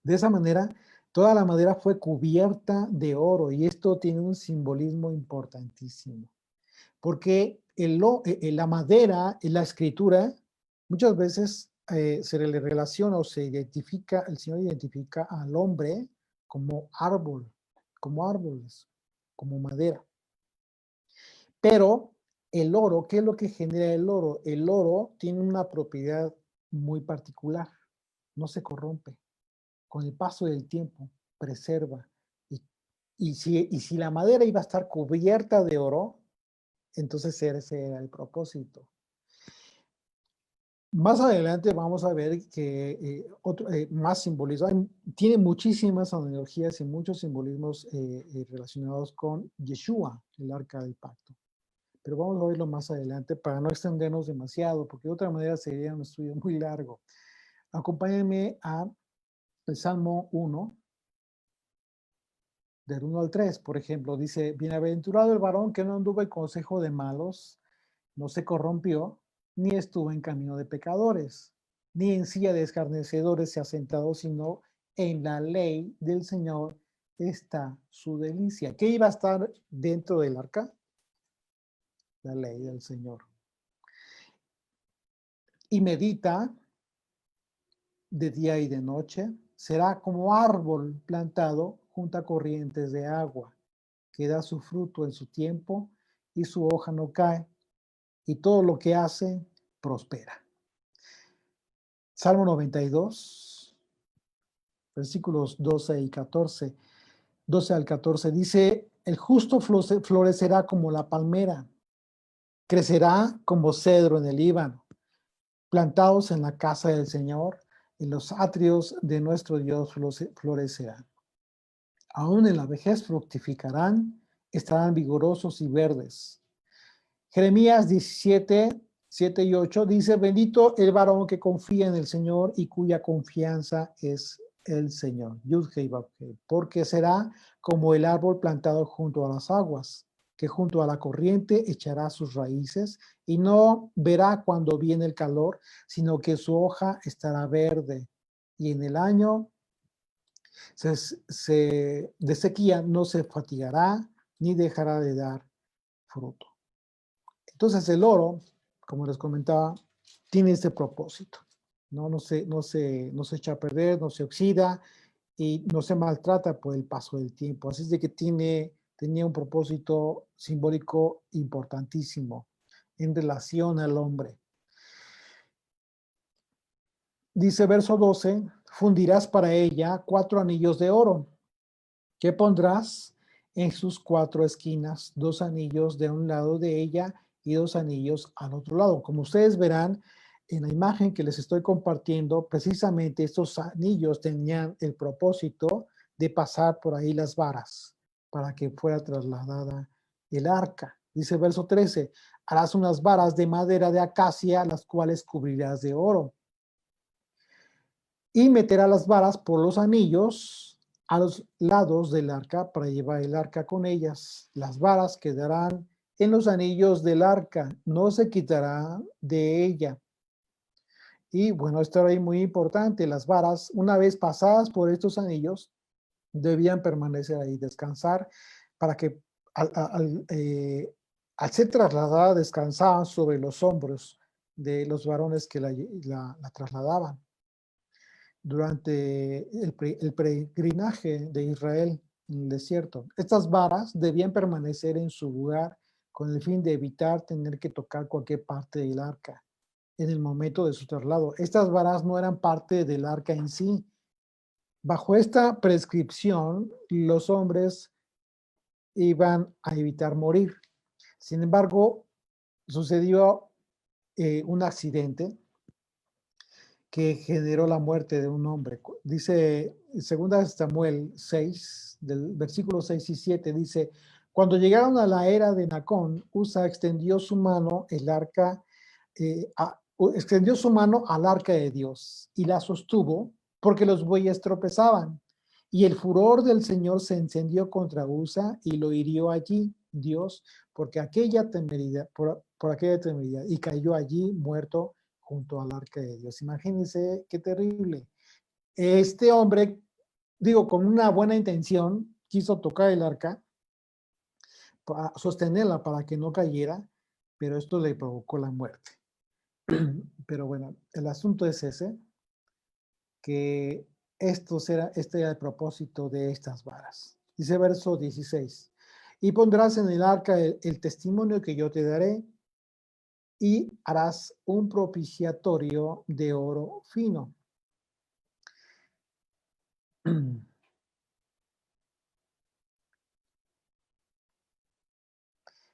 De esa manera, toda la madera fue cubierta de oro y esto tiene un simbolismo importantísimo, porque la madera en la escritura muchas veces se le relaciona o se identifica, el Señor identifica al hombre como árbol, como árboles, como madera. Pero el oro, ¿qué es lo que genera el oro? El oro tiene una propiedad muy particular, no se corrompe. Con el paso del tiempo, preserva. Y si la madera iba a estar cubierta de oro, entonces ese era el propósito. Más adelante vamos a ver que más simbolismo. Tiene muchísimas analogías y muchos simbolismos relacionados con Yeshua, el arca del pacto. Pero vamos a verlo más adelante para no extendernos demasiado, porque de otra manera sería un estudio muy largo. Acompáñenme a el Salmo 1, del 1 al 3, por ejemplo, dice, bienaventurado el varón que no anduvo en consejo de malos, no se corrompió, ni estuvo en camino de pecadores, ni en silla de escarnecedores se ha sentado, sino en la ley del Señor está su delicia. ¿Qué iba a estar dentro del arca? La ley del Señor. Y medita de día y de noche, será como árbol plantado junto a corrientes de agua, que da su fruto en su tiempo y su hoja no cae, y todo lo que hace prospera. Salmo 92, versículos 12 y 14, 12 al 14, dice, el justo florecerá como la palmera, crecerá como cedro en el Líbano, plantados en la casa del Señor, en los atrios de nuestro Dios florecerán. Aún en la vejez fructificarán, estarán vigorosos y verdes. Jeremías 17, 7 y 8 dice, bendito el varón que confía en el Señor y cuya confianza es el Señor, Yud-Hei, Vav-Hei, porque será como el árbol plantado junto a las aguas, que junto a la corriente echará sus raíces y no verá cuando viene el calor, sino que su hoja estará verde y en el año de sequía no se fatigará ni dejará de dar fruto. Entonces el oro, como les comentaba, tiene este propósito. No se echa a perder, no se oxida y no se maltrata por el paso del tiempo. Así es de que tenía un propósito simbólico importantísimo en relación al hombre. Dice verso 12, fundirás para ella 4 anillos de oro, que pondrás en sus 4 esquinas, 2 anillos de un lado de ella y 2 anillos al otro lado. Como ustedes verán en la imagen que les estoy compartiendo, precisamente estos anillos tenían el propósito de pasar por ahí las varas para que fuera trasladada el arca. Dice verso 13, harás unas varas de madera de acacia, las cuales cubrirás de oro. Y meterá las varas por los anillos a los lados del arca para llevar el arca con ellas. Las varas quedarán en los anillos del arca, no se quitará de ella. Y bueno, esto era ahí muy importante. Las varas, una vez pasadas por estos anillos, debían permanecer ahí, descansar, para que al ser trasladadas, descansaban sobre los hombros de los varones que la trasladaban durante el peregrinaje de Israel en el desierto. Estas varas debían permanecer en su lugar con el fin de evitar tener que tocar cualquier parte del arca en el momento de su traslado. Estas varas no eran parte del arca en sí. Bajo esta prescripción, los hombres iban a evitar morir. Sin embargo, sucedió un accidente que generó la muerte de un hombre. Dice, segunda Samuel 6, del versículo 6 y 7, dice, cuando llegaron a la era de Nacón, Usa extendió su mano al arca de Dios y la sostuvo porque los bueyes tropezaban. Y el furor del Señor se encendió contra Usa y lo hirió allí Dios porque por aquella temeridad, y cayó allí muerto junto al arca de Dios. Imagínense qué terrible. Este hombre, digo, con una buena intención, quiso tocar el arca, para sostenerla para que no cayera, pero esto le provocó la muerte. Pero bueno, el asunto es ese, que este era el propósito de estas varas. Dice verso 16, y pondrás en el arca el testimonio que yo te daré, y harás un propiciatorio de oro fino.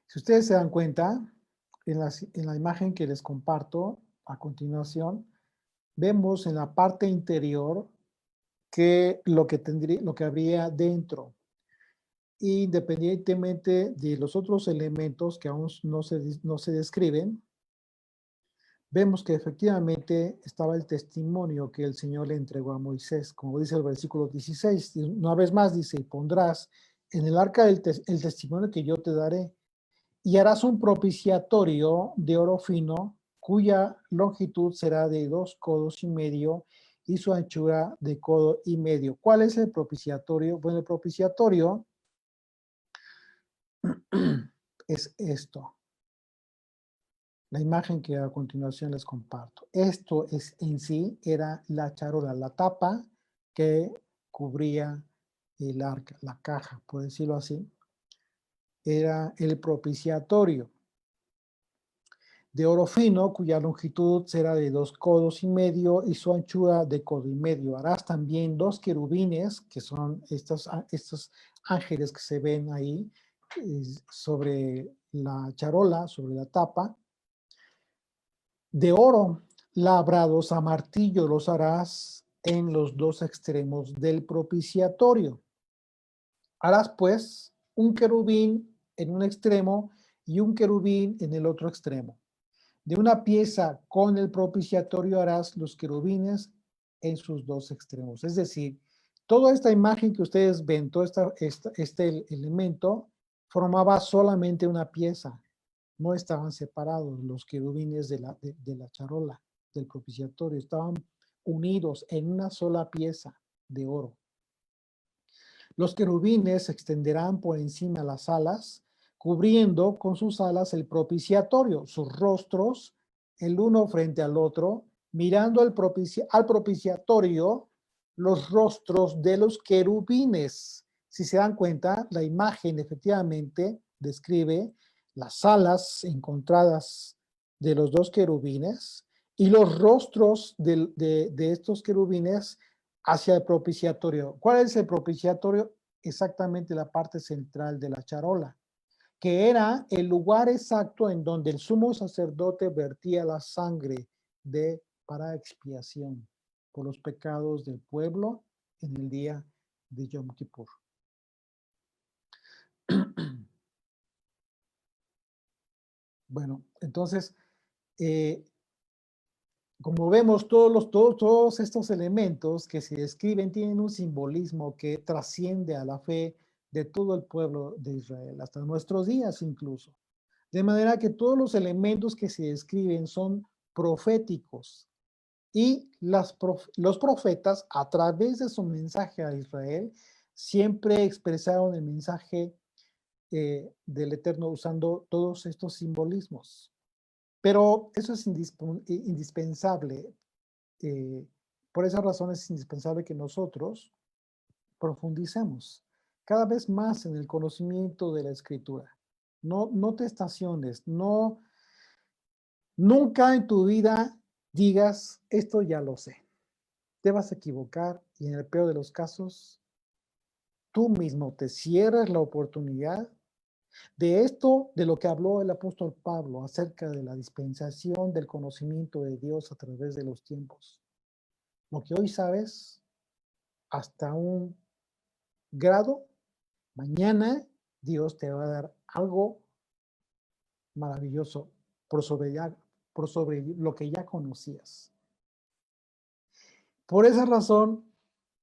Si ustedes se dan cuenta, en la imagen que les comparto a continuación, vemos en la parte interior lo que habría dentro, independientemente de los otros elementos que aún no se describen. Vemos que efectivamente estaba el testimonio que el Señor le entregó a Moisés, como dice el versículo 16. Una vez más dice, pondrás en el arca el testimonio que yo te daré, y harás un propiciatorio de oro fino, cuya longitud será de 2,5 codos y su anchura de 1,5 codos. ¿Cuál es el propiciatorio? Bueno, el propiciatorio es esto. La imagen que a continuación les comparto. Esto en sí era la charola, la tapa que cubría el arca, la caja, por decirlo así. Era el propiciatorio de oro fino, cuya longitud será de 2,5 codos y su anchura de 1,5 codos. Harás también 2 querubines, que son estos ángeles que se ven ahí sobre la charola, sobre la tapa. De oro labrados a martillo los harás en los 2 extremos del propiciatorio. Harás pues un querubín en un extremo y un querubín en el otro extremo. De una pieza con el propiciatorio harás los querubines en sus 2 extremos. Es decir, toda esta imagen que ustedes ven, todo este elemento, formaba solamente una pieza. No estaban separados los querubines de la charola, del propiciatorio. Estaban unidos en una sola pieza de oro. Los querubines se extenderán por encima de las alas, cubriendo con sus alas el propiciatorio, sus rostros, el uno frente al otro, mirando al propiciatorio, los rostros de los querubines. Si se dan cuenta, la imagen efectivamente describe las alas encontradas de los 2 querubines y los rostros de estos querubines hacia el propiciatorio. ¿Cuál es el propiciatorio? Exactamente la parte central de la charola, que era el lugar exacto en donde el sumo sacerdote vertía la sangre para expiación por los pecados del pueblo en el día de Yom Kippur. Bueno, entonces, como vemos, todos estos elementos que se describen tienen un simbolismo que trasciende a la fe de todo el pueblo de Israel, hasta nuestros días incluso. De manera que todos los elementos que se describen son proféticos y los profetas, a través de su mensaje a Israel, siempre expresaron el mensaje del Eterno usando todos estos simbolismos. Pero eso es indispensable. Por esa razón es indispensable que nosotros profundicemos cada vez más en el conocimiento de la Escritura. No te estaciones, nunca en tu vida digas, esto ya lo sé. Te vas a equivocar y en el peor de los casos, tú mismo te cierras la oportunidad de esto, de lo que habló el apóstol Pablo acerca de la dispensación del conocimiento de Dios a través de los tiempos. Lo que hoy sabes, hasta un grado, mañana Dios te va a dar algo maravilloso por sobre lo que ya conocías. Por esa razón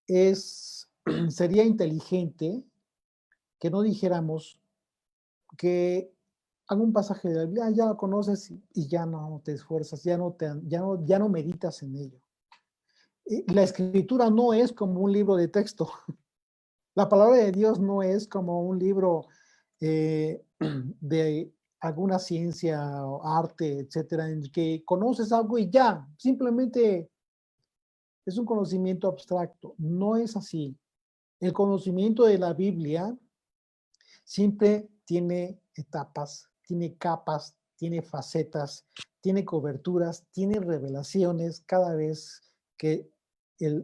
es sería inteligente que no dijéramos que algún pasaje de la Biblia ya lo conoces y ya no te esfuerzas, ya no meditas en ello. La escritura no es como un libro de texto. La palabra de Dios no es como un libro de alguna ciencia o arte, etcétera, en el que conoces algo y ya, simplemente es un conocimiento abstracto. No es así. El conocimiento de la Biblia siempre tiene etapas, tiene capas, tiene facetas, tiene coberturas, tiene revelaciones cada vez que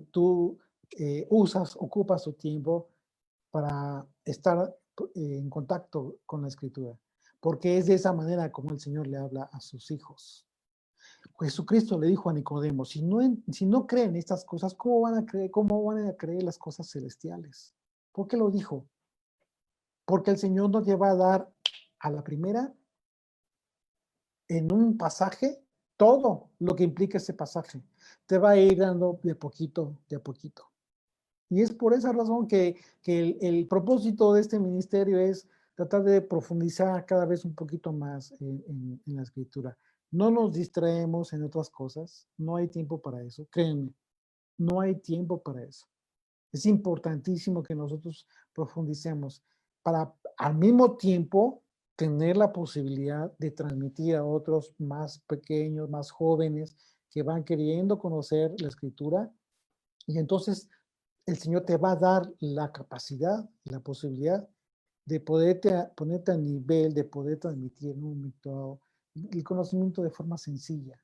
tú ocupas tu tiempo para estar en contacto con la Escritura, porque es de esa manera como el Señor le habla a sus hijos. Jesucristo le dijo a Nicodemo, si no creen estas cosas, ¿cómo van a creer las cosas celestiales? ¿Por qué lo dijo? Porque el Señor no te va a dar a la primera, en un pasaje, todo lo que implica ese pasaje. Te va a ir dando de poquito, de a poquito. Y es por esa razón que el propósito de este ministerio es tratar de profundizar cada vez un poquito más en la escritura. No nos distraemos en otras cosas, no hay tiempo para eso, créanme, no hay tiempo para eso. Es importantísimo que nosotros profundicemos para al mismo tiempo tener la posibilidad de transmitir a otros más pequeños, más jóvenes que van queriendo conocer la escritura, y entonces el Señor te va a dar la capacidad, la posibilidad de ponerte a nivel, de poder transmitir en un momento dado el conocimiento de forma sencilla,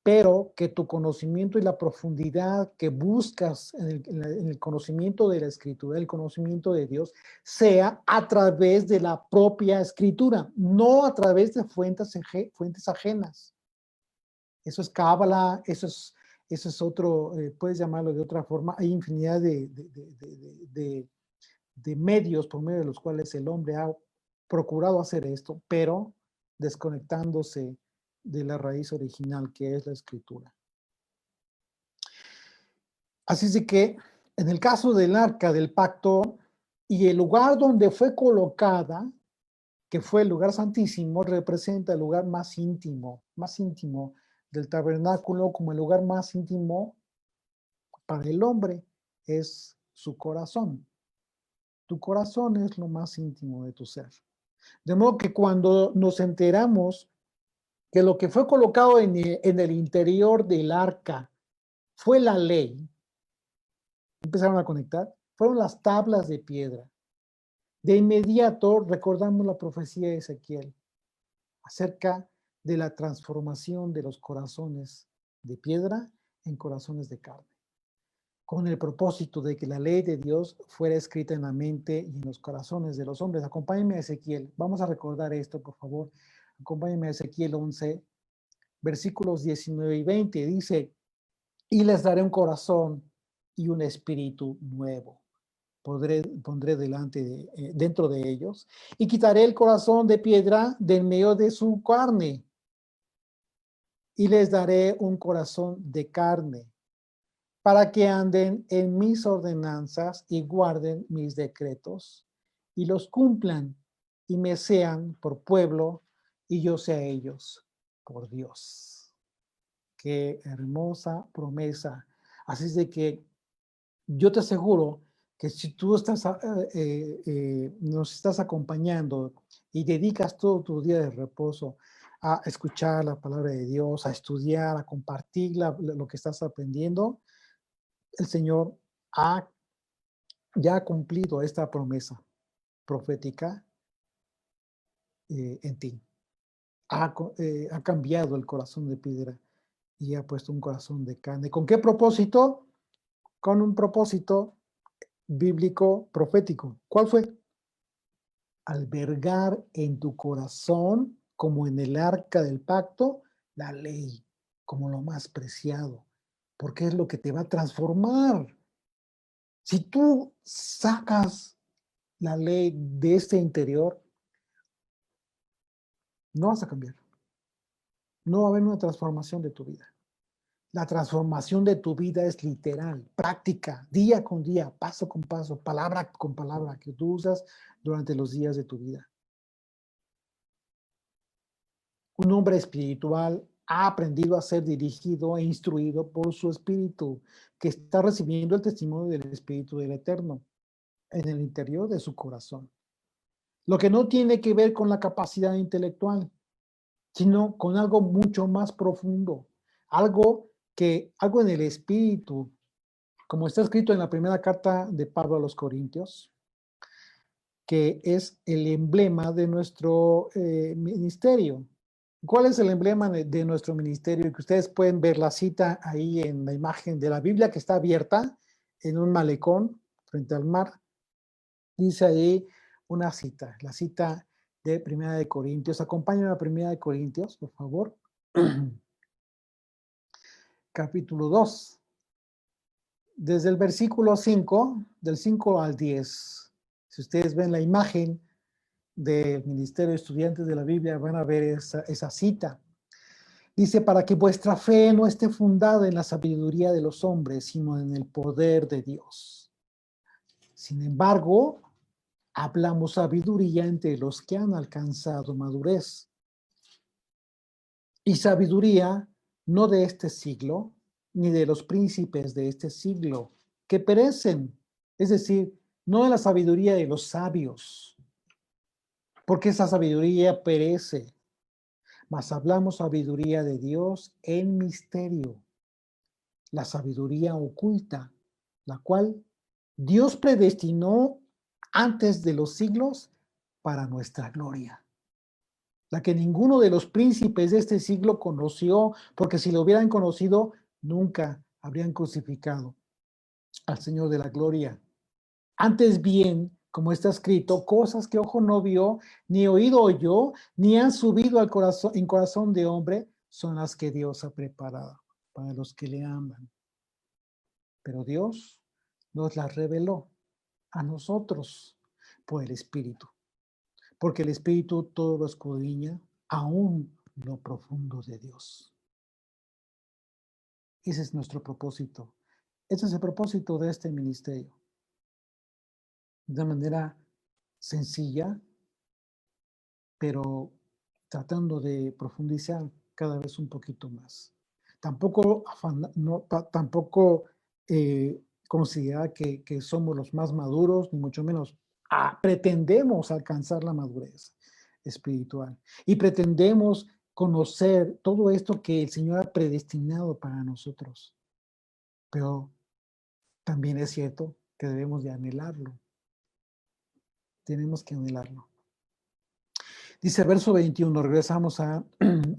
pero que tu conocimiento y la profundidad que buscas en el conocimiento de la Escritura, el conocimiento de Dios, sea a través de la propia Escritura, no a través de fuentes ajenas. Eso es cábala, eso es otro, puedes llamarlo de otra forma. Hay infinidad de medios por medio de los cuales el hombre ha procurado hacer esto, pero desconectándose de la raíz original que es la Escritura. Así es de que en el caso del arca del pacto y el lugar donde fue colocada, que fue el lugar santísimo, representa el lugar más íntimo del tabernáculo, como el lugar más íntimo para el hombre es su corazón. Tu corazón es lo más íntimo de tu ser. De modo que cuando nos enteramos que lo que fue colocado en el interior del arca fue la ley, empezaron a conectar, fueron las tablas de piedra. De inmediato recordamos la profecía de Ezequiel acerca de la transformación de los corazones de piedra en corazones de carne, con el propósito de que la ley de Dios fuera escrita en la mente y en los corazones de los hombres. Acompáñenme a Ezequiel. Vamos a recordar esto, por favor. Acompáñenme a Ezequiel 11, versículos 19 y 20. Dice, y les daré un corazón y un espíritu nuevo. Pondré dentro de ellos, y quitaré el corazón de piedra del medio de su carne, y les daré un corazón de carne, para que anden en mis ordenanzas y guarden mis decretos, y los cumplan, y me sean por pueblo, y yo sea ellos por Dios. Qué hermosa promesa. Así es de que yo te aseguro que si tú nos estás acompañando y dedicas todo tu día de reposo a escuchar la palabra de Dios, a estudiar, a compartir lo que estás aprendiendo, el Señor ya ha cumplido esta promesa profética en ti. Ha cambiado el corazón de piedra y ha puesto un corazón de carne. ¿Con qué propósito? Con un propósito bíblico profético. ¿Cuál fue? Albergar en tu corazón, como en el arca del pacto, la ley, como lo más preciado, porque es lo que te va a transformar. Si tú sacas la ley de este interior, no vas a cambiar. No va a haber una transformación de tu vida. La transformación de tu vida es literal, práctica, día con día, paso con paso, palabra con palabra, que tú usas durante los días de tu vida. Un hombre espiritual ha aprendido a ser dirigido e instruido por su espíritu, que está recibiendo el testimonio del Espíritu del Eterno en el interior de su corazón. Lo que no tiene que ver con la capacidad intelectual, sino con algo mucho más profundo, algo en el espíritu, como está escrito en la primera carta de Pablo a los Corintios, que es el emblema de nuestro ministerio. ¿Cuál es el emblema de nuestro ministerio? Que ustedes pueden ver la cita ahí en la imagen de la Biblia, que está abierta en un malecón frente al mar. Dice ahí una cita, la cita de Primera de Corintios. Acompáñenme a Primera de Corintios, por favor. Capítulo 2. Desde el versículo 5, del 5 al 10. Si ustedes ven la imagen del Ministerio de Estudiantes de la Biblia, van a ver esa cita. Dice, para que vuestra fe no esté fundada en la sabiduría de los hombres, sino en el poder de Dios. Sin embargo, hablamos sabiduría entre los que han alcanzado madurez. Y sabiduría no de este siglo, ni de los príncipes de este siglo, que perecen. Es decir, no de la sabiduría de los sabios, porque esa sabiduría perece. Mas hablamos sabiduría de Dios en misterio, la sabiduría oculta, la cual Dios predestinó antes de los siglos para nuestra gloria. La que ninguno de los príncipes de este siglo conoció, porque si lo hubieran conocido, nunca habrían crucificado al Señor de la gloria. Antes bien, como está escrito, cosas que ojo no vio, ni oído oyó, ni han subido al corazón, en corazón de hombre, son las que Dios ha preparado para los que le aman. Pero Dios nos las reveló a nosotros por el Espíritu, porque el Espíritu todo lo escudriña, aún lo profundo de Dios. Ese es nuestro propósito. Ese es el propósito de este ministerio. De manera sencilla, pero tratando de profundizar cada vez un poquito más. Tampoco, tampoco considerar que somos los más maduros, ni mucho menos pretendemos alcanzar la madurez espiritual y pretendemos conocer todo esto que el Señor ha predestinado para nosotros. Pero también es cierto que debemos de anhelarlo. Tenemos que anhelarlo. Dice verso 21, regresamos a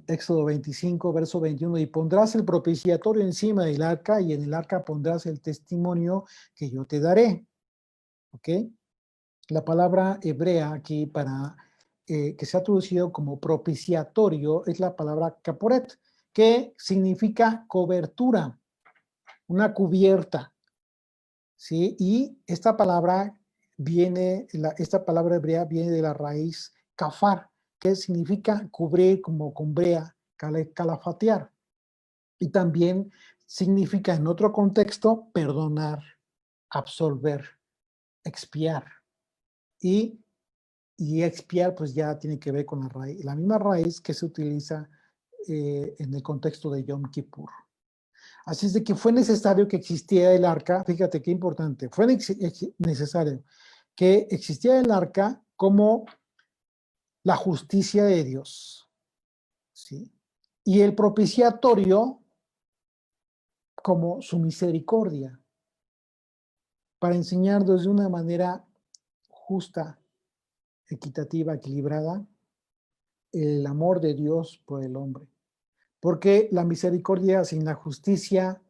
Éxodo 25, verso 21, y pondrás el propiciatorio encima del arca, y en el arca pondrás el testimonio que yo te daré. ¿Ok? La palabra hebrea aquí para que se ha traducido como propiciatorio es la palabra caporet, que significa cobertura, una cubierta. ¿Sí? Y esta palabra esta palabra hebrea viene de la raíz kafar, que significa cubrir como con brea, calafatear. Y también significa en otro contexto perdonar, absolver, expiar. Y expiar pues ya tiene que ver con la misma raíz que se utiliza en el contexto de Yom Kippur. Así es de que fue necesario que existiera el arca, fíjate qué importante, fue necesario que existiera el arca como la justicia de Dios, ¿sí? Y el propiciatorio como su misericordia, para enseñarnos de una manera justa, equitativa, equilibrada, el amor de Dios por el hombre. Porque la misericordia sin la justicia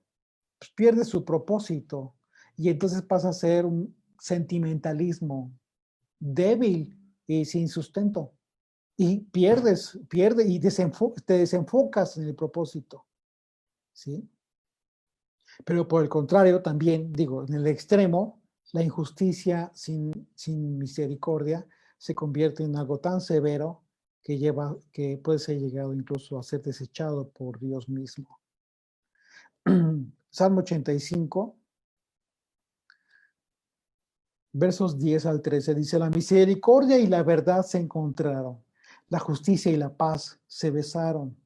pues, pierde su propósito y entonces pasa a ser un sentimentalismo débil y sin sustento. Y pierde y te desenfocas en el propósito. ¿Sí? Pero por el contrario, también, digo, en el extremo, la injusticia sin misericordia se convierte en algo tan severo que puede ser llegado incluso a ser desechado por Dios mismo. Salmo 85, versos 10 al 13, dice: la misericordia y la verdad se encontraron, la justicia y la paz se besaron,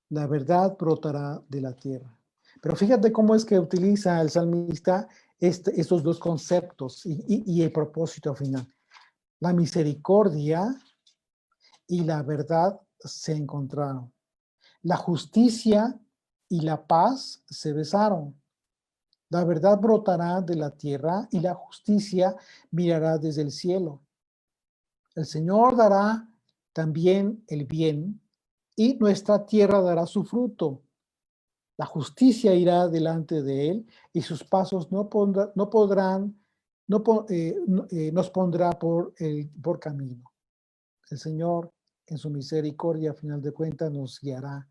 la verdad brotará de la tierra. Pero fíjate cómo es que utiliza el salmista estos dos conceptos y el propósito final. La misericordia y la verdad se encontraron. La justicia y la paz se besaron. La verdad brotará de la tierra y la justicia mirará desde el cielo. El Señor dará también el bien y nuestra tierra dará su fruto. La justicia irá delante de él y sus pasos nos pondrá por camino. El Señor, en su misericordia, a final de cuentas, nos guiará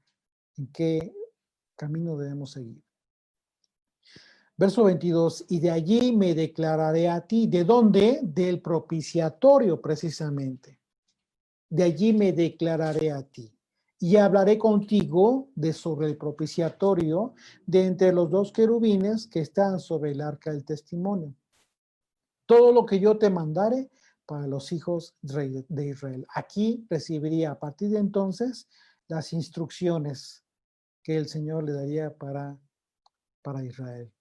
en qué camino debemos seguir. Verso 22, y de allí me declararé a ti. ¿De dónde? Del propiciatorio, precisamente. De allí me declararé a ti. Y hablaré contigo sobre el propiciatorio de entre los dos querubines que están sobre el arca del testimonio. Todo lo que yo te mandare para los hijos de Israel. Aquí recibiría a partir de entonces las instrucciones que el Señor le daría para Israel.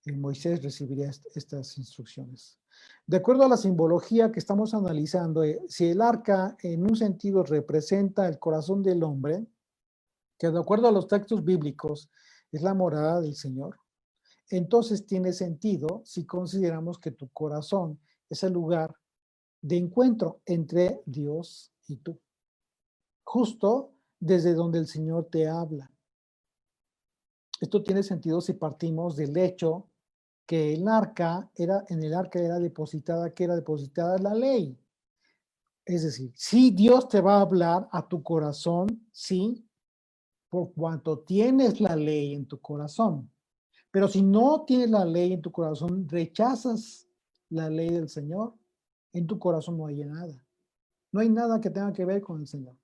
Y Moisés recibiría estas instrucciones. De acuerdo a la simbología que estamos analizando, si el arca en un sentido representa el corazón del hombre, que de acuerdo a los textos bíblicos es la morada del Señor, entonces tiene sentido si consideramos que tu corazón es el lugar de encuentro entre Dios y tú, justo desde donde el Señor te habla. Esto tiene sentido si partimos del hecho que en el arca era depositada la ley. Es decir, si Dios te va a hablar a tu corazón, sí, por cuanto tienes la ley en tu corazón. Pero si no tienes la ley en tu corazón, rechazas la ley del Señor, en tu corazón no hay nada. No hay nada que tenga que ver con el Señor.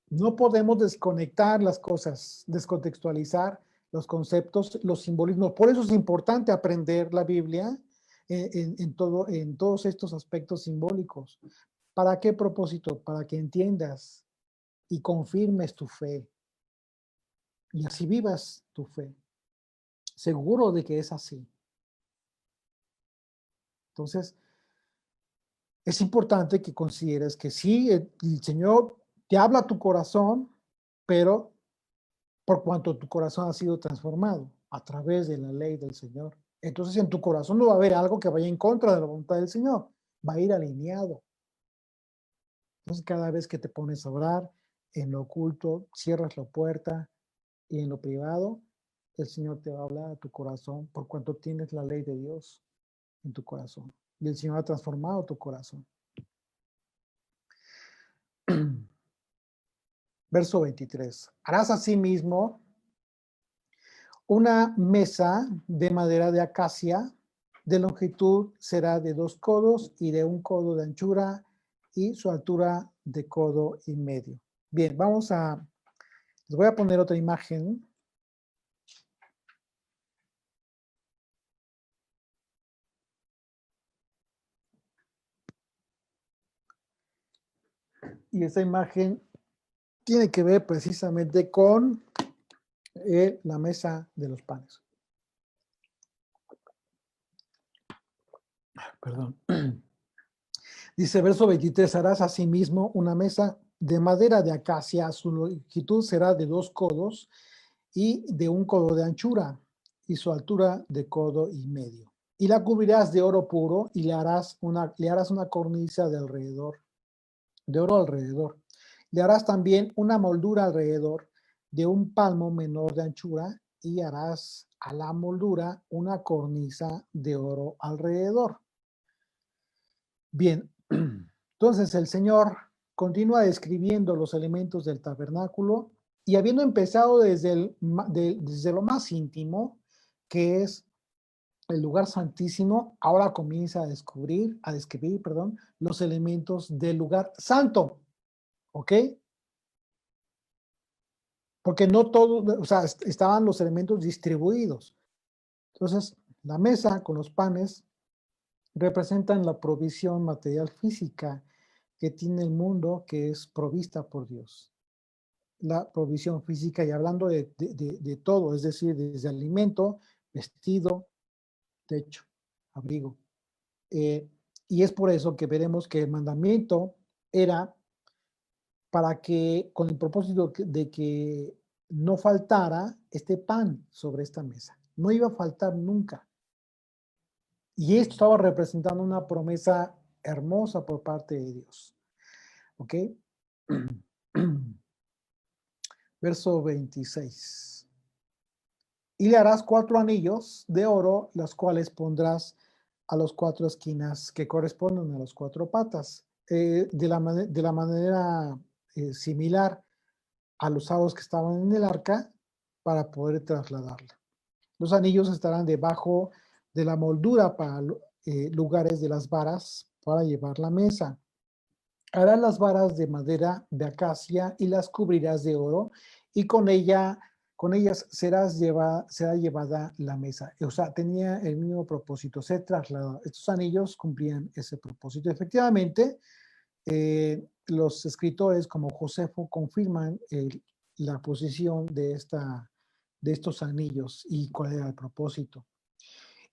No podemos desconectar las cosas, descontextualizar los conceptos, los simbolismos. Por eso es importante aprender la Biblia en todos estos aspectos simbólicos. ¿Para qué propósito? Para que entiendas y confirmes tu fe. Y así vivas tu fe. Seguro de que es así. Entonces, es importante que consideres que sí, el Señor te habla a tu corazón, pero por cuanto tu corazón ha sido transformado a través de la ley del Señor. Entonces en tu corazón no va a haber algo que vaya en contra de la voluntad del Señor, va a ir alineado. Entonces cada vez que te pones a orar en lo oculto, cierras la puerta y en lo privado, el Señor te va a hablar a tu corazón por cuanto tienes la ley de Dios en tu corazón. Y el Señor ha transformado tu corazón. Verso 23. Harás asimismo una mesa de madera de acacia, de longitud será de 2 codos y de 1 codo de anchura y su altura de codo y medio. Bien, les voy a poner otra imagen. Y esta imagen tiene que ver precisamente con la mesa de los panes. Perdón. Dice verso 23, harás asimismo una mesa de madera de acacia, su longitud será de 2 codos y de 1 codo de anchura y su altura de codo y medio. Y la cubrirás de oro puro y le harás una cornisa de oro alrededor. Le harás también una moldura alrededor de 1 palmo menor de anchura y harás a la moldura una cornisa de oro alrededor. Bien, entonces el Señor continúa describiendo los elementos del tabernáculo y habiendo empezado desde lo más íntimo, que es el lugar santísimo, ahora comienza a describir, los elementos del lugar santo, ¿ok? porque no todo, o sea, estaban los elementos distribuidos. Entonces, la mesa con los panes representan la provisión material física que tiene el mundo, que es provista por Dios. La provisión física, y hablando de todo, es decir, desde alimento, vestido, techo, abrigo. Y es por eso que veremos que el mandamiento era para que, con el propósito de que no faltara este pan sobre esta mesa. No iba a faltar nunca. Y esto estaba representando una promesa hermosa por parte de Dios. ¿Ok? Verso 26. Y le harás 4 anillos de oro, los cuales pondrás a las 4 esquinas que corresponden a las 4 patas, de la manera similar a los aros que estaban en el arca para poder trasladarla. Los anillos estarán debajo de la moldura para lugares de las varas para llevar la mesa. Harás las varas de madera de acacia y las cubrirás de oro, y con ellas será llevada la mesa. O sea, tenía el mismo propósito, ser trasladado. Estos anillos cumplían ese propósito. Efectivamente, los escritores como Josefo confirman la posición de estos anillos y cuál era el propósito.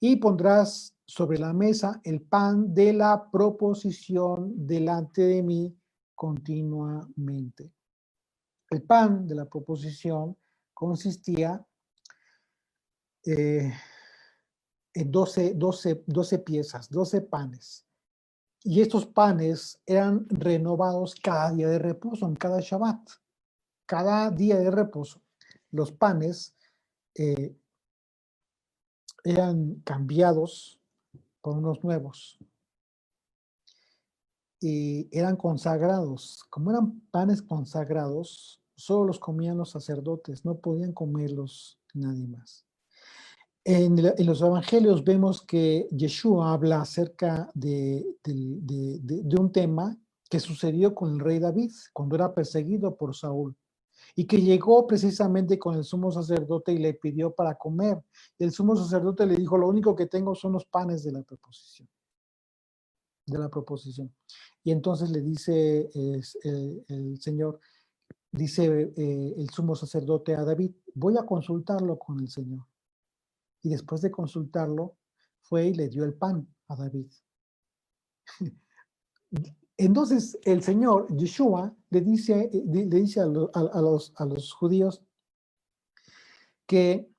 Y pondrás sobre la mesa el pan de la proposición delante de mí continuamente. El pan de la proposición consistía en 12 piezas, 12 panes. Y estos panes eran renovados cada día de reposo, en cada Shabbat. Cada día de reposo, los panes eran cambiados por unos nuevos y eran consagrados. Como eran panes consagrados, solo los comían los sacerdotes, no podían comerlos nadie más. En los evangelios vemos que Yeshua habla acerca de un tema que sucedió con el rey David cuando era perseguido por Saúl, y que llegó precisamente con el sumo sacerdote y le pidió para comer. Y el sumo sacerdote le dijo, lo único que tengo son los panes de la proposición. Y entonces le dice el Señor, dice el sumo sacerdote a David, voy a consultarlo con el Señor. Y después de consultarlo, fue y le dio el pan a David. Entonces el Señor, Yeshua, le dice a los judíos que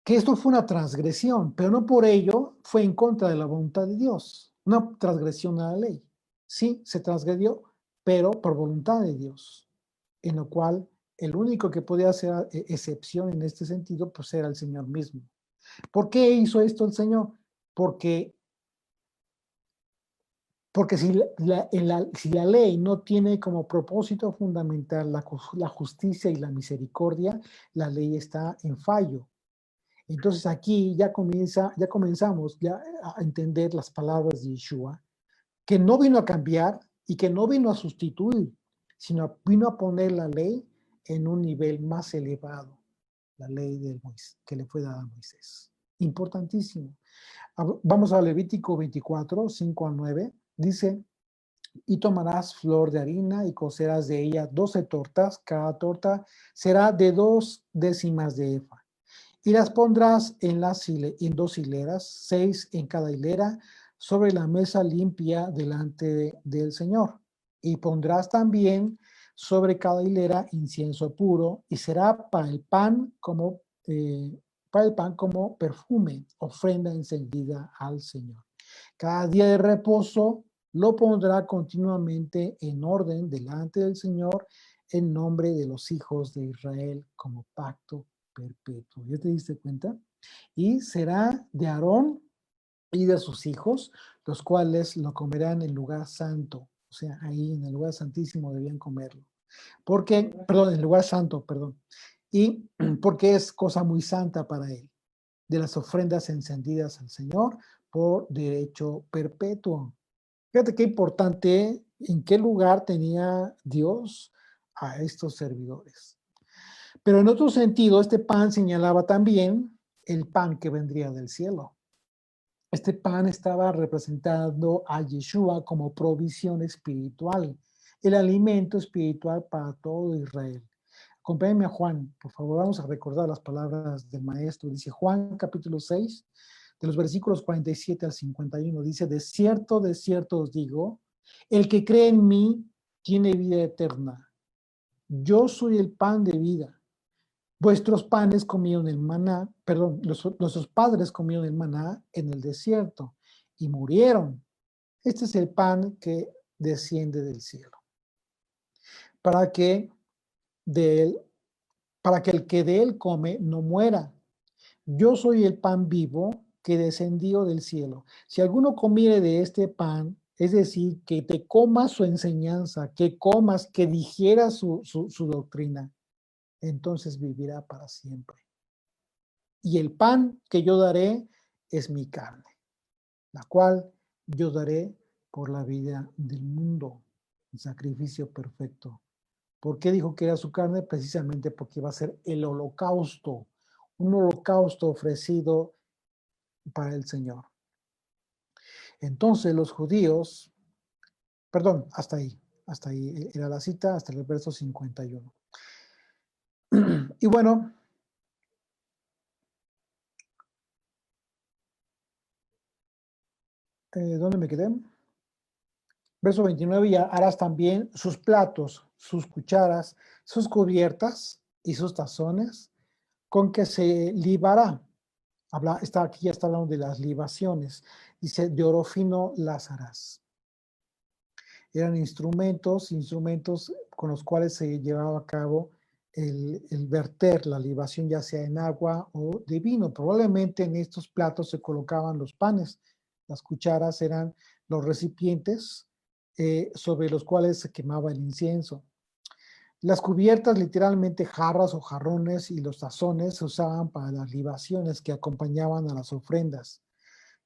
esto fue una transgresión, pero no por ello fue en contra de la voluntad de Dios, una transgresión a la ley. Sí, se transgredió, pero por voluntad de Dios, en lo cual el único que podía hacer excepción en este sentido, pues era el Señor mismo. ¿Por qué hizo esto el Señor? Porque si la ley no tiene como propósito fundamental la justicia y la misericordia, la ley está en fallo. Entonces aquí ya comenzamos a entender las palabras de Yeshua, que no vino a cambiar y que no vino a sustituir, sino vino a poner la ley en un nivel más elevado, la ley de Moisés, que le fue dada a Moisés. Importantísimo. Vamos a Levítico 24, 5 a 9. Dice, y tomarás flor de harina y cocerás de ella 12 tortas, cada torta será de 2 décimas de efa. Y las pondrás en 2 hileras, 6 en cada hilera, sobre la mesa limpia delante del Señor. Y pondrás también sobre cada hilera incienso puro, y será para el pan como perfume, ofrenda encendida al Señor. Cada día de reposo lo pondrá continuamente en orden delante del Señor, en nombre de los hijos de Israel, como pacto perpetuo. ¿Ya te diste cuenta? Y será de Aarón y de sus hijos, los cuales lo comerán en el lugar santo. O sea, ahí en el lugar santísimo debían comerlo. En el lugar santo, perdón. Y porque es cosa muy santa para él. De las ofrendas encendidas al Señor por derecho perpetuo. Fíjate qué importante, en qué lugar tenía Dios a estos servidores. Pero en otro sentido, este pan señalaba también el pan que vendría del cielo. Este pan estaba representando a Yeshua como provisión espiritual, el alimento espiritual para todo Israel. Acompáñenme a Juan, por favor, vamos a recordar las palabras del maestro. Dice Juan capítulo 6, de los versículos 47 al 51, dice, de cierto os digo, el que cree en mí tiene vida eterna. Yo soy el pan de vida. Vuestros panes comieron el maná, perdón, nuestros padres comieron el maná en el desierto y murieron. Este es el pan que desciende del cielo. Para que el que de él come no muera. Yo soy el pan vivo que descendió del cielo. Si alguno comiere de este pan, es decir, que te comas su enseñanza, que comas, que digieras su doctrina, entonces vivirá para siempre. Y el pan que yo daré es mi carne, la cual yo daré por la vida del mundo, el sacrificio perfecto. ¿Por qué dijo que era su carne? Precisamente porque iba a ser el holocausto, un holocausto ofrecido para el Señor. Entonces los judíos, perdón, hasta ahí era la cita, hasta el verso 51. Y bueno, ¿dónde me quedé? Verso 29, y harás también sus platos, sus cucharas, sus cubiertas y sus tazones, con que se libará. Aquí ya está hablando de las libaciones. Dice, de oro fino las harás. Eran instrumentos con los cuales se llevaba a cabo el verter la libación, ya sea en agua o de vino. Probablemente en estos platos se colocaban los panes. Las cucharas eran los recipientes sobre los cuales se quemaba el incienso. Las cubiertas, literalmente jarras o jarrones, y los tazones se usaban para las libaciones que acompañaban a las ofrendas,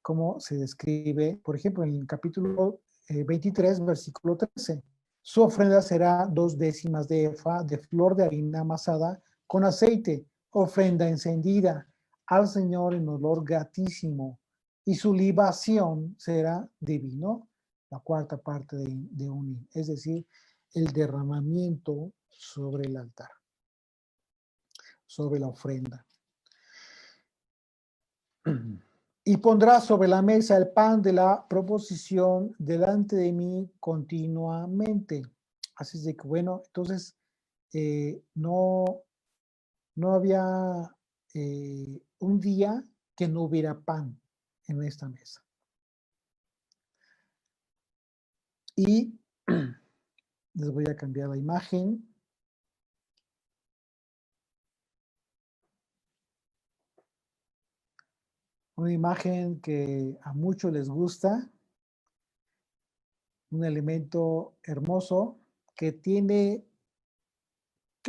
como se describe, por ejemplo, en el capítulo 23, versículo 13. Su ofrenda será 2/10 de efa de flor de harina amasada con aceite, ofrenda encendida al Señor en olor gratísimo, y su libación será de vino, la cuarta parte de un hin, es decir, el derramamiento sobre el altar, sobre la ofrenda. Y pondrá sobre la mesa el pan de la proposición delante de mí continuamente. Así es de que, bueno, entonces no había un día que no hubiera pan en esta mesa. Y les voy a cambiar la imagen. Una imagen que a muchos les gusta, un elemento hermoso que tiene,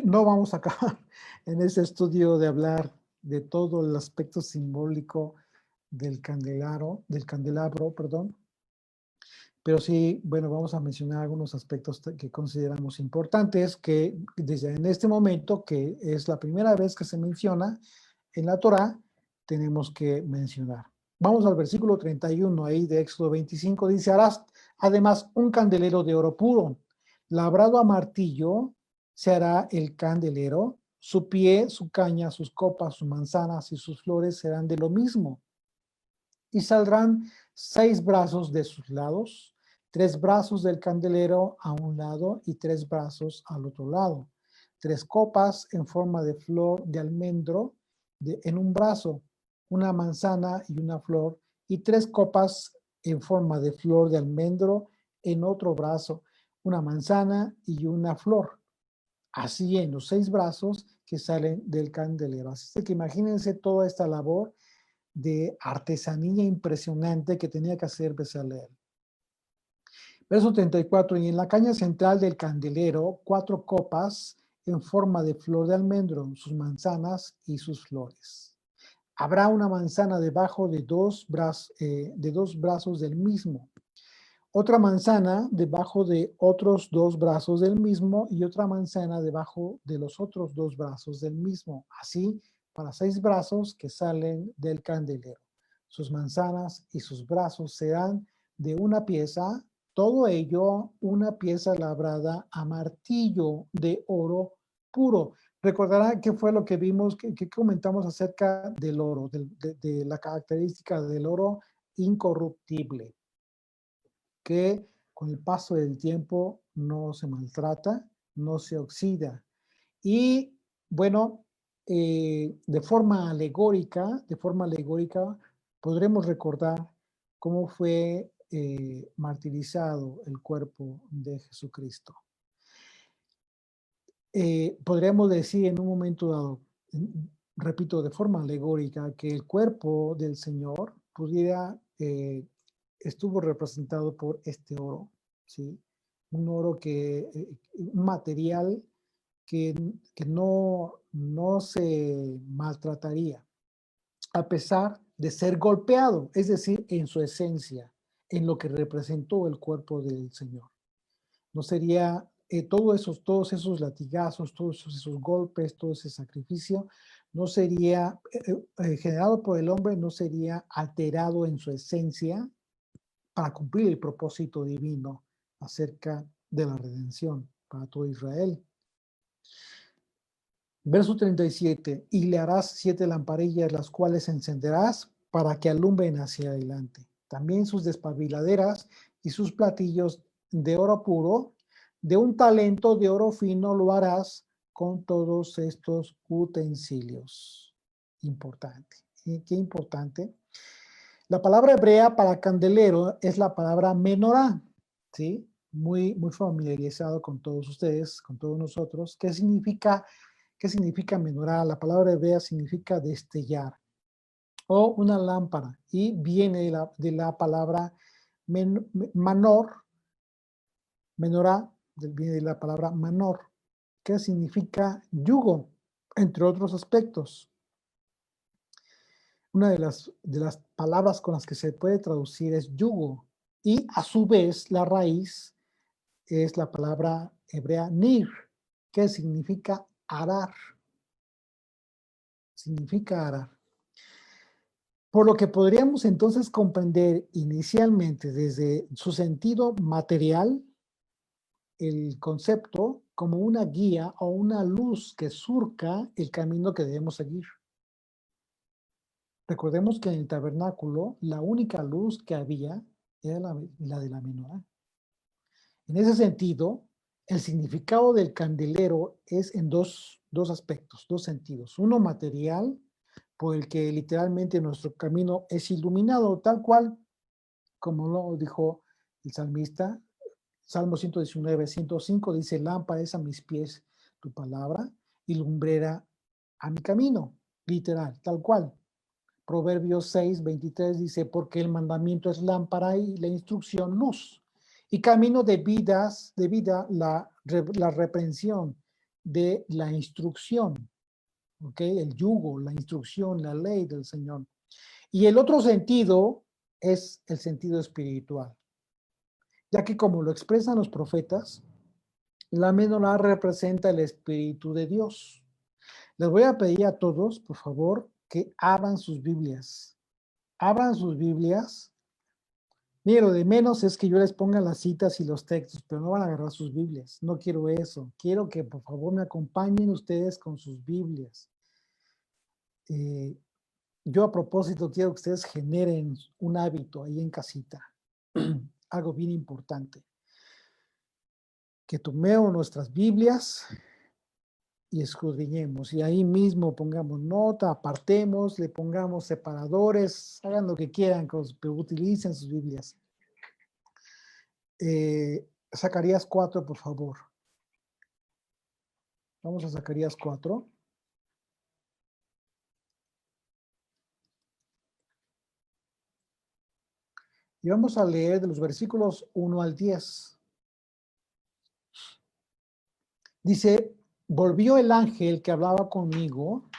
no vamos a acabar en este estudio de hablar de todo el aspecto simbólico del candelabro, perdón, pero sí, bueno, vamos a mencionar algunos aspectos que consideramos importantes, que desde en este momento, que es la primera vez que se menciona en la Torá, tenemos que mencionar. Vamos al versículo 31 ahí de Éxodo 25, dice, harás además un candelero de oro puro, labrado a martillo, se hará el candelero, su pie, su caña, sus copas, sus manzanas y sus flores serán de lo mismo. Y saldrán 6 brazos de sus lados, 3 brazos del candelero a un lado y 3 brazos al otro lado. 3 copas en forma de flor de almendro en un brazo, una manzana y una flor, y 3 copas en forma de flor de almendro en otro brazo, una manzana y una flor. Así en los 6 brazos que salen del candelero. Así que imagínense toda esta labor de artesanía impresionante que tenía que hacer Bezalel. Verso 34, y en la caña central del candelero, 4 copas en forma de flor de almendro, sus manzanas y sus flores. Habrá una manzana debajo de dos brazos del mismo, otra manzana debajo de otros 2 brazos del mismo y otra manzana debajo de los otros 2 brazos del mismo. Así, para 6 brazos que salen del candelero. Sus manzanas y sus brazos serán de una pieza, todo ello una pieza labrada a martillo de oro puro. Recordará qué fue lo que vimos, que comentamos acerca del oro, de la característica del oro incorruptible, que con el paso del tiempo no se maltrata, no se oxida. Y bueno, de forma alegórica, podremos recordar cómo fue martirizado el cuerpo de Jesucristo. Podríamos decir en un momento dado, repito, de forma alegórica, que el cuerpo del Señor estuvo representado por este oro, ¿sí? Un oro un material que no se maltrataría, a pesar de ser golpeado, es decir, en su esencia, en lo que representó el cuerpo del Señor. No sería todos esos latigazos, todos esos golpes, todo ese sacrificio, no sería generado por el hombre, no sería alterado en su esencia para cumplir el propósito divino acerca de la redención para todo Israel. Verso 37, y le harás 7 lamparillas, las cuales encenderás para que alumbren hacia adelante. También sus despabiladeras y sus platillos de oro puro, de un talento de oro fino lo harás con todos estos utensilios. Importante. ¿Qué importante? La palabra hebrea para candelero es la palabra menorá, ¿sí? Muy familiarizado con todos ustedes, con todos nosotros. ¿Qué significa menorá? La palabra hebrea significa destellar o una lámpara y viene de la palabra manor, menorá, viene de la palabra manor, que significa yugo, entre otros aspectos. Una de las palabras con las que se puede traducir es yugo, y a su vez la raíz es la palabra hebrea nir, que significa arar. Significa arar. Por lo que podríamos entonces comprender inicialmente desde su sentido material el concepto como una guía o una luz que surca el camino que debemos seguir. Recordemos que en el tabernáculo la única luz que había era la de la menorá. En ese sentido, el significado del candelero es en dos aspectos, 2 sentidos. Uno material, por el que literalmente nuestro camino es iluminado, tal cual, como lo dijo el salmista. Salmo 119, 105 dice, lámpara es a mis pies tu palabra y lumbrera a mi camino, literal, tal cual. Proverbios 6, 23 dice, porque el mandamiento es lámpara y la instrucción luz. Y camino de vida la reprensión de la instrucción. ¿Ok? El yugo, la instrucción, la ley del Señor. Y el otro sentido es el sentido espiritual. Ya que como lo expresan los profetas, la menorá representa el Espíritu de Dios. Les voy a pedir a todos, por favor, que abran sus Biblias. Abran sus Biblias. Mira, lo de menos es que yo les ponga las citas y los textos, pero no van a agarrar sus Biblias. No quiero eso. Quiero que por favor me acompañen ustedes con sus Biblias. Yo a propósito quiero que ustedes generen un hábito ahí en casita. Algo bien importante. Que tomemos nuestras Biblias y escudriñemos. Y ahí mismo pongamos nota, apartemos, le pongamos separadores, hagan lo que quieran, pero utilicen sus Biblias. Zacarías 4, por favor. Vamos a Zacarías 4. Y vamos a leer de los versículos 1 al 10. Dice, volvió el ángel que hablaba conmigo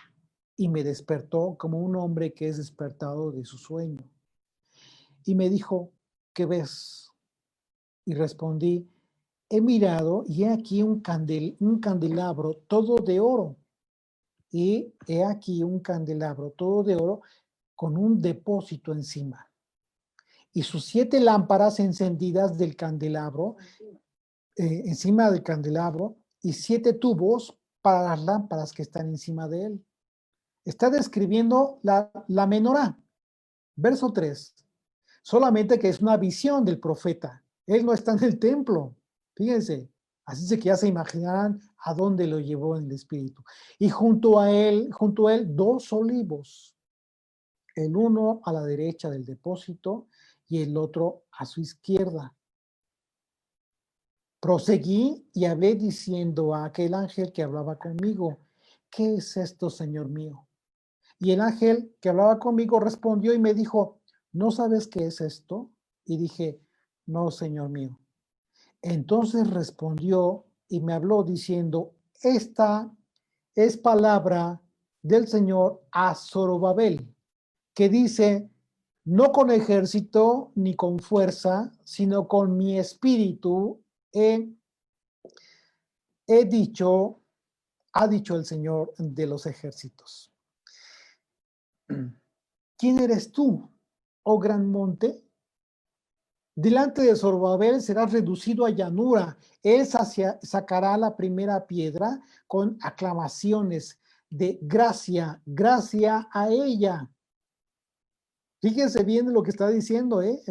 y me despertó como un hombre que es despertado de su sueño. Y me dijo, ¿qué ves? Y respondí, he mirado y he aquí un candelabro todo de oro. Y he aquí un candelabro todo de oro con un depósito encima. Y sus 7 lámparas encendidas del candelabro, encima del candelabro, y 7 tubos para las lámparas que están encima de él. Está describiendo la menorá. Verso 3. Solamente que es una visión del profeta. Él no está en el templo. Fíjense. Así es que ya se imaginarán a dónde lo llevó en el espíritu. Y junto a él 2 olivos. El uno a la derecha del depósito y el otro a su izquierda. Proseguí y hablé diciendo a aquel ángel que hablaba conmigo, ¿qué es esto, Señor mío? Y el ángel que hablaba conmigo respondió y me dijo, ¿no sabes qué es esto? Y dije, no, Señor mío. Entonces respondió y me habló diciendo, esta es palabra del Señor a Zorobabel, que dice, no con ejército ni con fuerza, sino con mi espíritu he dicho, ha dicho el Señor de los ejércitos. ¿Quién eres tú, oh gran monte? Delante de Zorobabel serás reducido a llanura. Él sacará la primera piedra con aclamaciones de gracia, gracia a ella. Fíjense bien lo que está diciendo, ¿eh?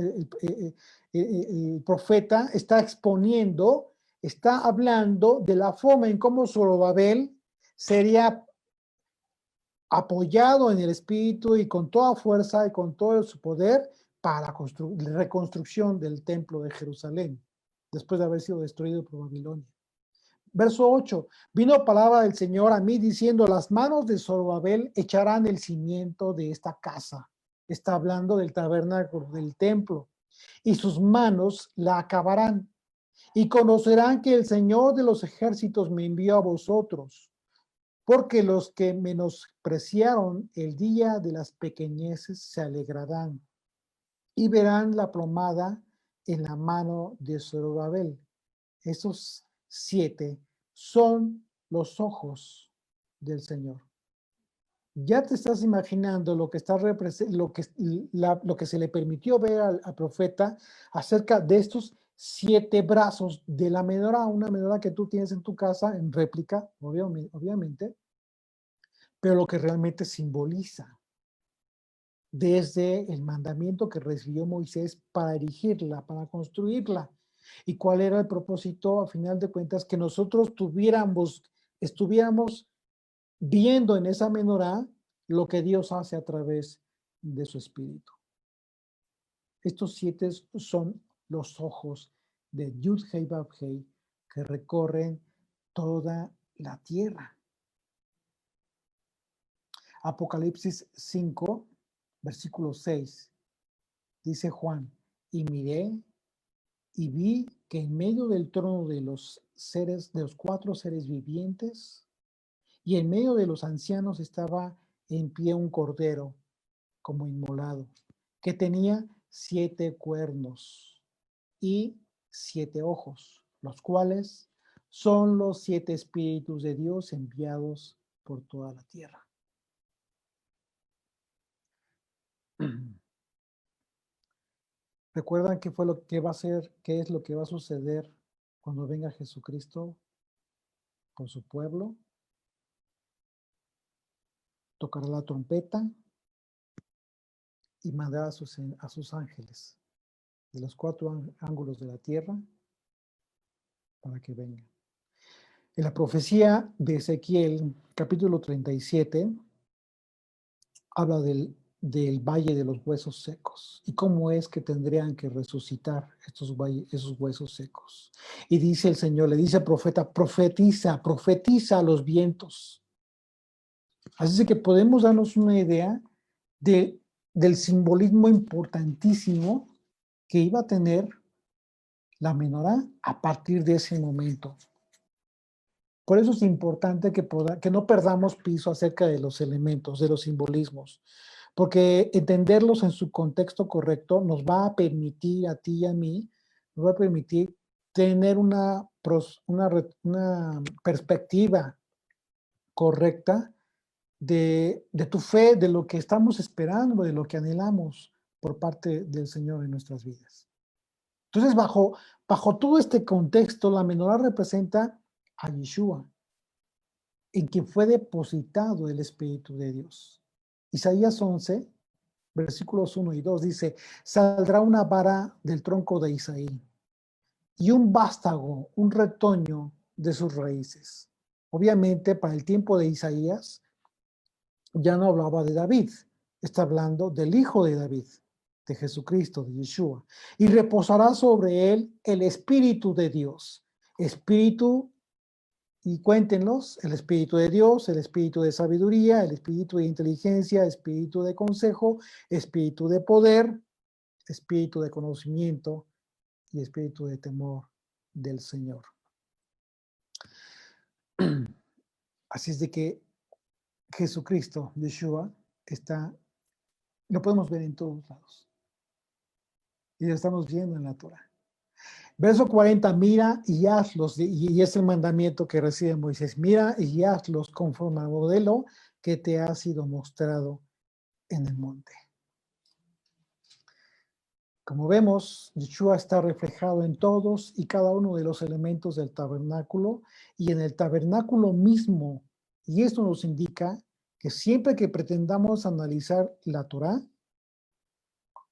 El profeta está exponiendo, está hablando de la forma en cómo Zorobabel sería apoyado en el espíritu y con toda fuerza y con todo su poder para la reconstrucción del templo de Jerusalén, después de haber sido destruido por Babilonia. Verso 8, vino palabra del Señor a mí diciendo, las manos de Zorobabel echarán el cimiento de esta casa. Está hablando del tabernáculo, del templo, y sus manos la acabarán. Y conocerán que el Señor de los ejércitos me envió a vosotros, porque los que menospreciaron el día de las pequeñeces se alegrarán y verán la plomada en la mano de Zorobabel. Esos 7 son los ojos del Señor. Ya te estás imaginando lo que se le permitió ver al profeta acerca de estos 7 brazos de la menorá, una menorá que tú tienes en tu casa en réplica, obviamente, pero lo que realmente simboliza desde el mandamiento que recibió Moisés para erigirla, para construirla. ¿Y cuál era el propósito? A final de cuentas, que nosotros estuviéramos viendo en esa menorá lo que Dios hace a través de su Espíritu. Estos 7 son los ojos de Yud-Hei Vav-Hei que recorren toda la tierra. Apocalipsis 5, versículo 6, dice Juan, y miré y vi que en medio del trono de los 4 seres vivientes y en medio de los ancianos estaba en pie un cordero como inmolado, que tenía 7 cuernos y 7 ojos, los cuales son los 7 espíritus de Dios enviados por toda la tierra. ¿Recuerdan qué fue lo que va a ser, qué es lo que va a suceder cuando venga Jesucristo por su pueblo? Tocará la trompeta y mandará a sus ángeles de los 4 ángulos de la tierra para que vengan. En la profecía de Ezequiel, capítulo 37, habla del valle de los huesos secos y cómo es que tendrían que resucitar esos huesos secos. Y dice el Señor, le dice al profeta, profetiza a los vientos. Así que podemos darnos una idea del simbolismo importantísimo que iba a tener la menorá a partir de ese momento. Por eso es importante que no perdamos piso acerca de los elementos, de los simbolismos, porque entenderlos en su contexto correcto nos va a permitir a ti y a mí nos va a permitir tener una perspectiva correcta de tu fe, de lo que estamos esperando, de lo que anhelamos por parte del Señor en nuestras vidas. Entonces, bajo todo este contexto, la menorá representa a Yeshua, en quien fue depositado el Espíritu de Dios. Isaías 11, versículos 1 y 2 dice: saldrá una vara del tronco de Isaí y un vástago, un retoño de sus raíces. Obviamente, para el tiempo de Isaías, ya no hablaba de David, está hablando del hijo de David, de Jesucristo, de Yeshua. Y reposará sobre él el Espíritu de Dios. Espíritu, y cuéntenlos, el Espíritu de Dios, el Espíritu de sabiduría, el Espíritu de inteligencia, Espíritu de consejo, Espíritu de poder, Espíritu de conocimiento y Espíritu de temor del Señor. Así es de que Jesucristo, Yeshua, lo podemos ver en todos lados. Y lo estamos viendo en la Torah. Verso 40, mira y hazlos, y es el mandamiento que recibe Moisés, mira y hazlos conforme al modelo que te ha sido mostrado en el monte. Como vemos, Yeshua está reflejado en todos y cada uno de los elementos del tabernáculo y en el tabernáculo mismo. Y esto nos indica que siempre que pretendamos analizar la Torá,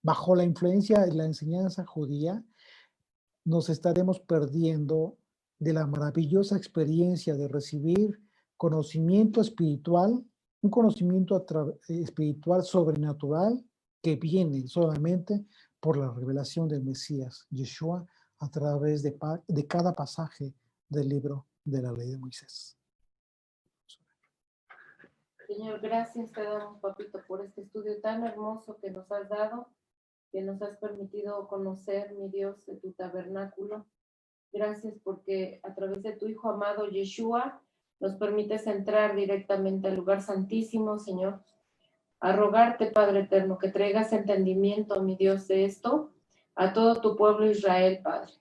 bajo la influencia de la enseñanza judía, nos estaremos perdiendo de la maravillosa experiencia de recibir conocimiento espiritual, un conocimiento espiritual sobrenatural que viene solamente por la revelación del Mesías, Yeshua, a través de cada pasaje del libro de la ley de Moisés. Señor, gracias te damos, papito, por este estudio tan hermoso que nos has dado, que nos has permitido conocer, mi Dios, de tu tabernáculo. Gracias porque a través de tu Hijo amado Yeshua nos permites entrar directamente al lugar santísimo, Señor. A rogarte, Padre eterno, que traigas entendimiento, mi Dios, de esto a todo tu pueblo Israel, Padre.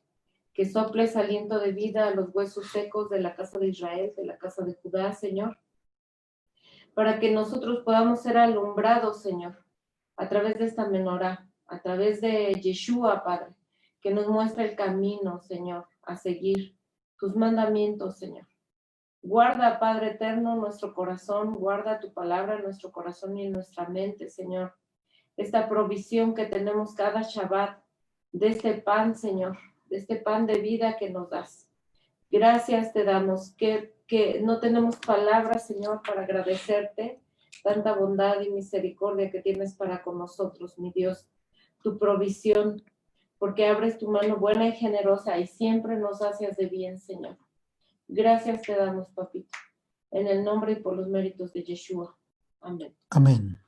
Que soples aliento de vida a los huesos secos de la casa de Israel, de la casa de Judá, Señor. Para que nosotros podamos ser alumbrados, Señor, a través de esta menorá, a través de Yeshua, Padre, que nos muestra el camino, Señor, a seguir tus mandamientos, Señor. Guarda, Padre eterno, nuestro corazón, guarda tu palabra en nuestro corazón y en nuestra mente, Señor. Esta provisión que tenemos cada Shabbat de este pan, Señor, de este pan de vida que nos das. Gracias te damos, que no tenemos palabras, Señor, para agradecerte tanta bondad y misericordia que tienes para con nosotros, mi Dios, tu provisión, porque abres tu mano buena y generosa y siempre nos haces de bien, Señor. Gracias te damos, papito, en el nombre y por los méritos de Yeshua. Amén. Amén.